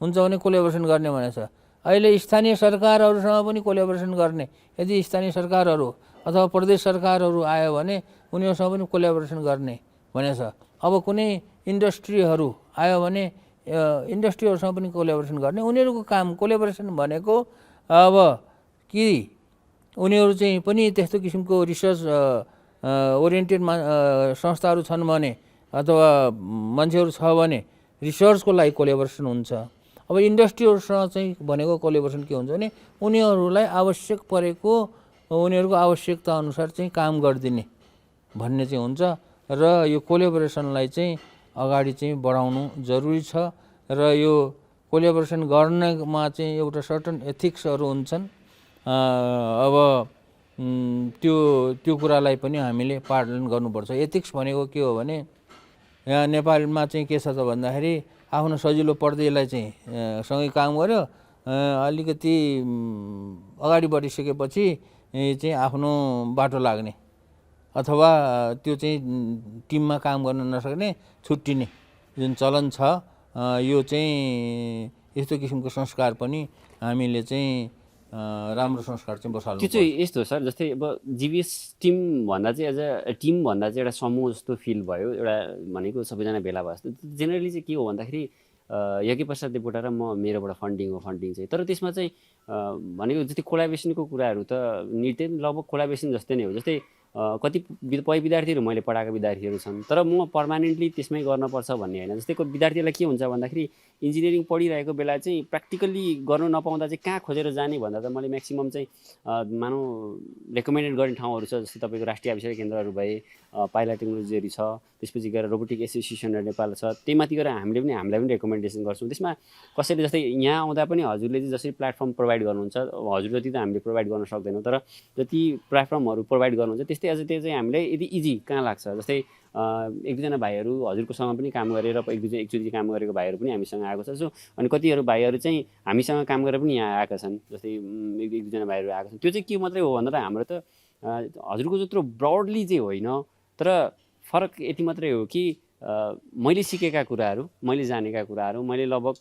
हुन्छ भने कोलेबोरेसन गर्ने भनेको छ। अहिले स्थानीय सरकारहरूसँग पनि कोलेबोरेसन गर्ने, यदि स्थानीय सरकारहरू अथवा प्रदेश सरकारहरू आयो भने उनीहरूसँग पनि कोलेबोरेसन गर्ने भनेको छ। अब कुनै इन्डस्ट्रीहरू आयो भने इन्डस्ट्रीहरूसँग पनि कोलेबोरेसन गर्ने। उनीहरूको काम कोलेबोरेसन भनेको अब कि उनीहरू चाहिँ पनि त्यस्तो किसिमको रिसर्च ओरिएन्टेड संस्थाहरू छन् भने अथवा मान्छेहरू छ भने रिसर्चको लागि कोलेबोरेसन हुन्छ। अब इन्डस्ट्रीहरूसँग चाहिँ भनेको कोलेबोरेसन के हुन्छ भने उनीहरूलाई आवश्यक परेको उनीहरूको आवश्यकता अनुसार चाहिँ काम गरिदिने भन्ने चाहिँ हुन्छ र यो कोलेबोरेसनलाई चाहिँ अगाडि चाहिँ बढाउनु जरुरी छ। र यो कोलेबोरेसन गर्नमा चाहिँ एउटा सर्टन एथिक्सहरू हुन्छन्। अब त्यो कुरालाई पनि हामीले पालन गर्नुपर्छ। एथिक्स भनेको के हो भने यहाँ नेपालमा चाहिँ के छ त भन्दाखेरि आफ्नो सजिलो पर्दैलाई चाहिँ सँगै काम गर्यो, अलिकति अगाडि बढिसकेपछि चाहिँ आफ्नो बाटो लाग्ने अथवा त्यो चाहिँ टिममा काम गर्न नसक्ने, छुट्टिने जुन चलन छ, यो चाहिँ यस्तो किसिमको संस्कार पनि हामीले चाहिँ राम्रो संस्कार चाहिँ बसाल्नु। त्यो चाहिँ यस्तो सर, जस्तै अब जीबीएस टिम भन्दा चाहिँ एज अ टिम भन्दा चाहिँ एउटा समूह जस्तो फिल भयो, एउटा भनेको सबैजना भेला भयो जस्तो। जेनरली चाहिँ के हो भन्दाखेरि यज्ञ प्रसाद देवकोटा र मेरोबाट फन्डिङ चाहिँ, तर त्यसमा चाहिँ भनेको जस्तै कोलाबोरेसनको कुराहरू त नित्य लगभग कोलाबोरेसन जस्तै नै हो। जस्तै कतिपय विद्यार्थीहरू मैले पढाएको विद्यार्थीहरू छन्, तर म पर्मानेन्टली त्यसमै गर्नुपर्छ भन्ने होइन। जस्तै विद्यार्थीलाई के हुन्छ भन्दाखेरि इन्जिनियरिङ पढिरहेको बेला चाहिँ प्र्याक्टिकल्ली गर्नु नपाउँदा चाहिँ कहाँ खोजेर जाने भन्दा त मैले म्याक्सिमम चाहिँ मानौँ रेकमेन्डेड गर्ने ठाउँहरू छ, जस्तै तपाईँको राष्ट्रिय आविष्कार केन्द्रहरू भए, पाइला टेक्नोलोजीहरू छ, त्यसपछि गएर रोबोटिक एसोसिएसनहरू नेपाल छ, त्यही माथि गएर हामीलाई पनि रेकमेन्डेसन गर्छौँ। त्यसमा कसैले जस्तै यहाँ आउँदा पनि हजुरले चाहिँ जसरी प्लेटफर्म प्रोभाइड गर्नुहुन्छ, हजुर जति त हामीले प्रोभाइड गर्न सक्दैनौँ, तर जति प्लेटफर्महरू प्रोभाइड गर्नुहुन्छ त्यस्तै अझै त्यो चाहिँ हामीलाई यदि इजी कहाँ लाग्छ। जस्तै एक दुईजना भाइहरू हजुरकोसँग पनि काम गरेर एकचोटि काम गरेको भाइहरू पनि हामीसँग आएको छ। सो अनि कतिहरू भाइहरू चाहिँ हामीसँग काम गरेर पनि यहाँ आएका छन्, जस्तै एक दुईजना भाइहरू आएका छन्। त्यो चाहिँ के मात्रै हो भन्दा त हाम्रो त हजुरको जत्रो ब्रडली चाहिँ होइन, तर फरक यति मात्रै हो कि मैले सिकेका कुराहरू, मैले जानेका कुराहरू, मैले लगभग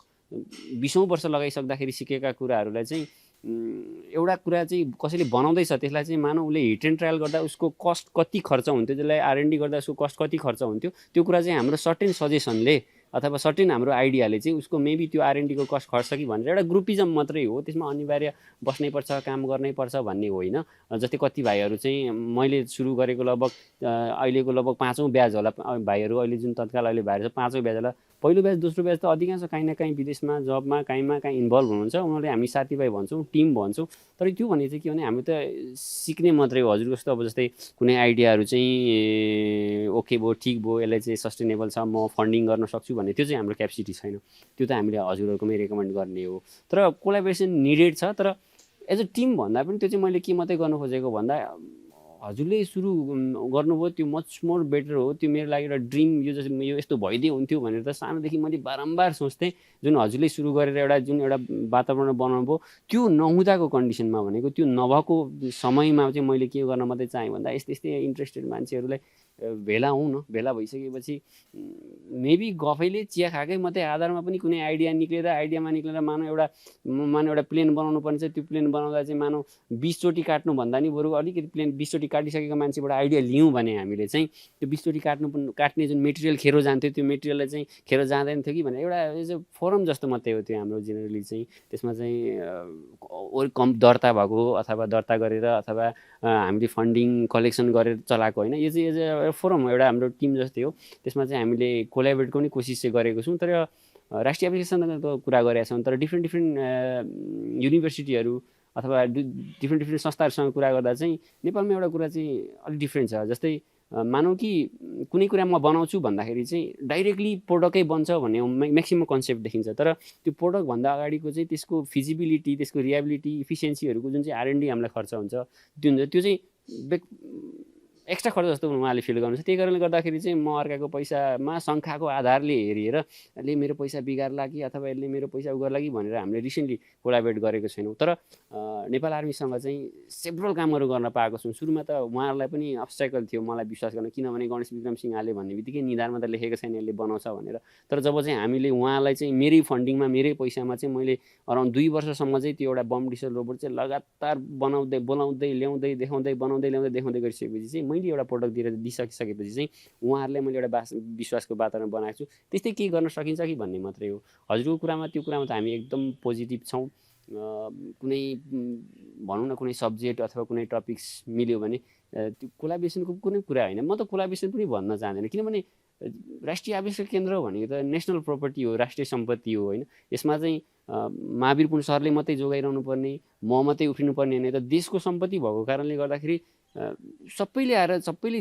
20औं वर्ष लगाइसक्दाखेरि सिकेका कुराहरूलाई चाहिँ एउटा कुरा चाहिँ कसैले बनाउँदैछ त्यसलाई चाहिँ मानौ उसले हिट एन्ड ट्रायल गर्दा उसको कस्ट कति खर्च हुन्थ्यो, त्यसलाई R&D गर्दा उसको कस्ट कति खर्च हुन्थ्यो, त्यो कुरा चाहिँ हाम्रो सर्टेन सजेसनले अथवा सर्टेन हाम्रो आइडियाले चाहिँ उसको मेबी त्यो R&D को कस्ट खर्च कि भनेर एउटा ग्रुपिजम मात्रै हो। त्यसमा अनिवार्य बस्नै पर्छ, काम गर्नै पर्छ भन्ने होइन। जस्तै कति भाइहरू चाहिँ मैले सुरु गरेको लगभग अहिलेको लगभग 5औं ब्याज होला भाइहरू, अहिले जुन तत्काल अहिले भाइहरू छ 5औं ब्याज होला। पहिलो ब्याज दोस्रो ब्याज त अधिकांश कहीँ न कहीँ विदेशमा जबमा कहीँ इन्भल्भ हुनुहुन्छ, उनीहरूले हामी साथीभाइ भन्छौँ, टिम भन्छौँ। तर त्यो भने चाहिँ के भने हामी त सिक्ने मात्रै हो। हजुर जस्तो अब जस्तै कुनै आइडियाहरू चाहिँ ओके भयो, ठिक भयो, यसलाई चाहिँ सस्टेनेबल छ, म फन्डिङ गर्न सक्छु भन्ने त्यो चाहिँ हाम्रो क्यापेसिटी छैन। त्यो त हामीले हजुरहरूकोमै रेकमेन्ड गर्ने हो। तर कोलाबोरेसन निडेड छ। तर एज अ टिम भन्दा पनि त्यो चाहिँ मैले के मात्रै गर्नु खोजेको भन्दा हजुरले सुरु गर्नुभयो त्यो मच मोर बेटर हो। त्यो मेरो लागि एउटा ड्रिम, यो यस्तो भइदिए हुन्थ्यो भनेर त सानोदेखि मैले बारम्बार सोच्थेँ। जुन हजुरले सुरु गरेर जुन एउटा वातावरण बनाउनु भयो, त्यो नहुँदाको कन्डिसनमा भनेको त्यो नभएको समयमा चाहिँ मैले के गर्न मात्रै चाहेँ भन्दा यस्तै इन्ट्रेस्टेड मान्छेहरूलाई भेला हुँ न। भेला भइसकेपछि मेबी गफैले चिया खाएकै मात्रै आधारमा पनि कुनै आइडियामा निक्लेर मानौ एउटा प्लेन बनाउनु पर्ने छ। त्यो प्लेन बनाउँदा चाहिँ मानौ 20 चोटि काट्नु भन्दा नि बरु अलिकति प्लेन 20 चोटि काटिसकेको मान्छेबाट आइडिया लियौँ भने हामीले चाहिँ त्यो 20 चोटि काट्ने जुन मेटेरियल खेरो जान्थ्यो, त्यो मेटेरियललाई चाहिँ खेरो जाँदैन थियो कि भने एउटा एज अ फोरम जस्तो मात्रै हो त्यो हाम्रो जेनरली चाहिँ। त्यसमा चाहिँ कम दर्ता भएको अथवा दर्ता गरेर अथवा हामीले फन्डिङ कलेक्सन गरेर चलाएको होइन। यो चाहिँ एज अ फोरम हो, एउटा हाम्रो टिम जस्तै हो। त्यसमा चाहिँ हामीले कोलाबोरेटको पनि कोसिस चाहिँ गरेको छौँ। तर राष्ट्रिय एप्लिकेसनको कुरा गरेका छौँ। तर डिफ्रेन्ट युनिभर्सिटीहरू अथवा डिफ्रेन्ट संस्थाहरूसँग कुरा गर्दा चाहिँ नेपालमा एउटा कुरा चाहिँ अलिक डिफ्रेन्ट छ। जस्तै मानौँ कि कुनै कुरा म बनाउँछु भन्दाखेरि चाहिँ डाइरेक्टली प्रोडक्टै बन्छ भन्ने म्याक्सिमम कन्सेप्ट देखिन्छ। तर त्यो प्रोडक्टभन्दा अगाडिको चाहिँ त्यसको फिजिबिलिटी, त्यसको रियाबिलिटी, इफिसियन्सीहरूको जुन चाहिँ R&D हामीलाई खर्च हुन्छ त्यो चाहिँ एक्स्ट्रा खर्च जस्तो उहाँले फिल गर्नुहुन्छ। त्यही कारणले गर्दाखेरि चाहिँ म अर्काको पैसामा शङ्खाको आधारले हेरेर यसले मेरो पैसा बिगार्ला कि अथवा यसले मेरो पैसा उगर्ला कि भनेर हामीले रिसेन्टली कोलाबोरेट गरेको छैनौँ। तर नेपाल आर्मीसँग चाहिँ सेभरल कामहरू गर्न पाएको छौँ। सुरुमा त उहाँहरूलाई पनि अब्स्ट्याकल थियो मलाई विश्वास गर्न, किनभने गणेश विक्रम सिंहले भन्ने बित्तिकै निधारमा त लेखेको छैन यसले बनाउँछ भनेर। तर जब चाहिँ हामीले उहाँलाई चाहिँ मेरै फन्डिङमा मेरै पैसामा चाहिँ मैले अराउन्ड 2 वर्षसम्म चाहिँ त्यो एउटा बम डिसल रोबोट चाहिँ लगातार बोलाउँदै ल्याउँदै देखाउँदै बनाउँदै ल्याउँदै देखाउँदै गरिसकेपछि चाहिँ मैले एउटा प्रोडक्ट दिइसकेपछि चाहिँ उहाँहरूलाई मैले एउटा विश्वासको वातावरण बनाएको छु। त्यस्तै केही गर्न सकिन्छ कि भन्ने मात्रै हो। हजुरको कुरामा त्यो कुरामा त हामी एकदम पोजिटिभ छौँ। कुनै भनौँ न कुनै सब्जेक्ट अथवा कुनै टपिक्स मिल्यो भने त्यो कोलाबोरेसनको कुनै कुरा होइन। म त कोलाबोरेसन पनि भन्न चाहँदैन, किनभने राष्ट्रिय आविष्कार केन्द्र भनेको त नेसनल प्रपर्टी हो, राष्ट्रिय सम्पत्ति हो होइन। यसमा चाहिँ महावीर पुन सरले मात्रै जोगाइरहनु पर्ने, म मात्रै उफ्रिनु पर्ने होइन। त देशको सम्पत्ति भएको कारणले गर्दाखेरि सबैले आएर सबैले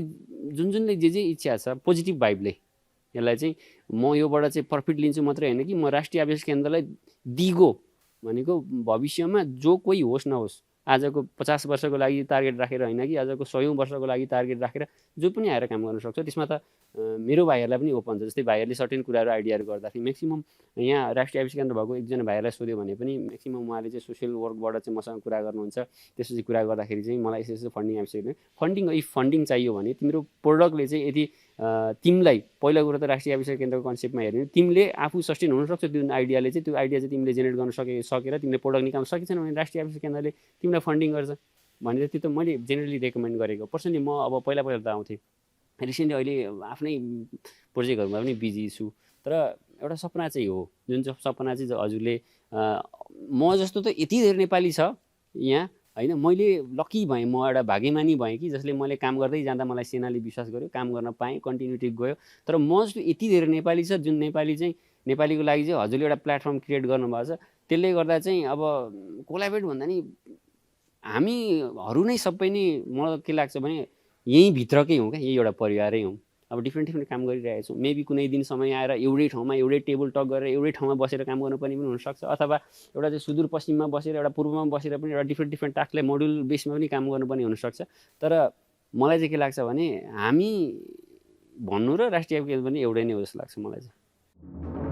जुनले जे इच्छा छ पोजिटिभ भाइबले यसलाई चाहिँ म योबाट चाहिँ प्रफिट लिन्छु मात्रै होइन कि म राष्ट्रिय आविष्कार केन्द्रलाई दिगो भनेको भविष्यमा जो कोही होस् नहोस्, आजको 50 वर्षको लागि टार्गेट राखेर होइन कि आजको 100औं वर्षको लागि टार्गेट राखेर जो पनि आएर काम गर्न सक्छ। त्यसमा त मेरो भाइहरूलाई पनि ओपन छ। जस्तै भाइहरूले सर्टेन कुराहरू आइडियाहरू गर्दाखेरि म्याक्सिमम यहाँ राष्ट्रिय आविष्कार केन्द्र भएको एकजना भाइहरूलाई सोध्यो भने पनि म्याक्सिमम उहाँले चाहिँ सोसियल वर्कबाट चाहिँ मसँग कुरा गर्नुहुन्छ। त्यसपछि कुरा गर्दाखेरि चाहिँ मलाई यसो फन्डिङ आवश्यक फन्डिङ चाहियो भने तिम्रो प्रोडक्टले चाहिँ यदि तिमीलाई पहिला कुरो त राष्ट्रिय आविष्कार केन्द्रको कन्सेप्टमा हेर्ने तिमीले आफू सस्टेन हुनसक्छ त्यो आइडियाले चाहिँ, त्यो आइडिया चाहिँ तिमीले जेनेरेट गर्न सकेर तिमीले प्रोडक्ट निकाल्न सकेछन् भने राष्ट्रिय आविष्कार केन्द्रले तिमीलाई फन्डिङ गर्छ भनेर त्यो त मैले जेनरली रेकमेन्ड गरेको। पर्सनली म अब पहिला त आउँथेँ, रिसेन्टली अहिले आफ्नै प्रोजेक्टहरूमा पनि बिजी छु। तर एउटा सपना चाहिँ हो, जुन चाहिँ सपना चाहिँ हजुरले म जस्तो त यति धेरै नेपाली छ यहाँ होइन। मैले लकी भएँ, म एउटा भाग्यमानी भएँ कि जसले मैले काम गर्दै जाँदा मलाई सेनाले विश्वास गर्यो, काम गर्न पाएँ, कन्टिन्युटी गयो। तर म जस्तो यति धेरै नेपाली छ जुन नेपालीको लागि चाहिँ हजुरले एउटा प्लेटफर्म क्रिएट गर्नुभएको छ। त्यसले गर्दा चाहिँ अब कोलाबोरेट भन्दा नि हामीहरू नै सबै नै मलाई के लाग्छ भने यहीँ भित्रकै हौँ क्या, यही एउटा परिवारै हौँ। अब डिफ्रेन्ट काम गरिरहेको छौँ। मेबी कुनै दिन समय आएर एउटै ठाउँमा एउटै टेबल टक गरेर एउटै ठाउँमा बसेर काम गर्नुपर्ने पनि हुनसक्छ, अथवा एउटा चाहिँ सुदूरपश्चिममा बसेर एउटा पूर्वमा बसेर पनि एउटा डिफ्रेन्ट टास्कलाई मोड्युल बेसमा पनि काम गर्नुपर्ने हुनसक्छ। तर मलाई चाहिँ के लाग्छ भने हामी भन्नु र राष्ट्रिय केन्द्र पनि एउटै नै हो जस्तो लाग्छ मलाई चाहिँ।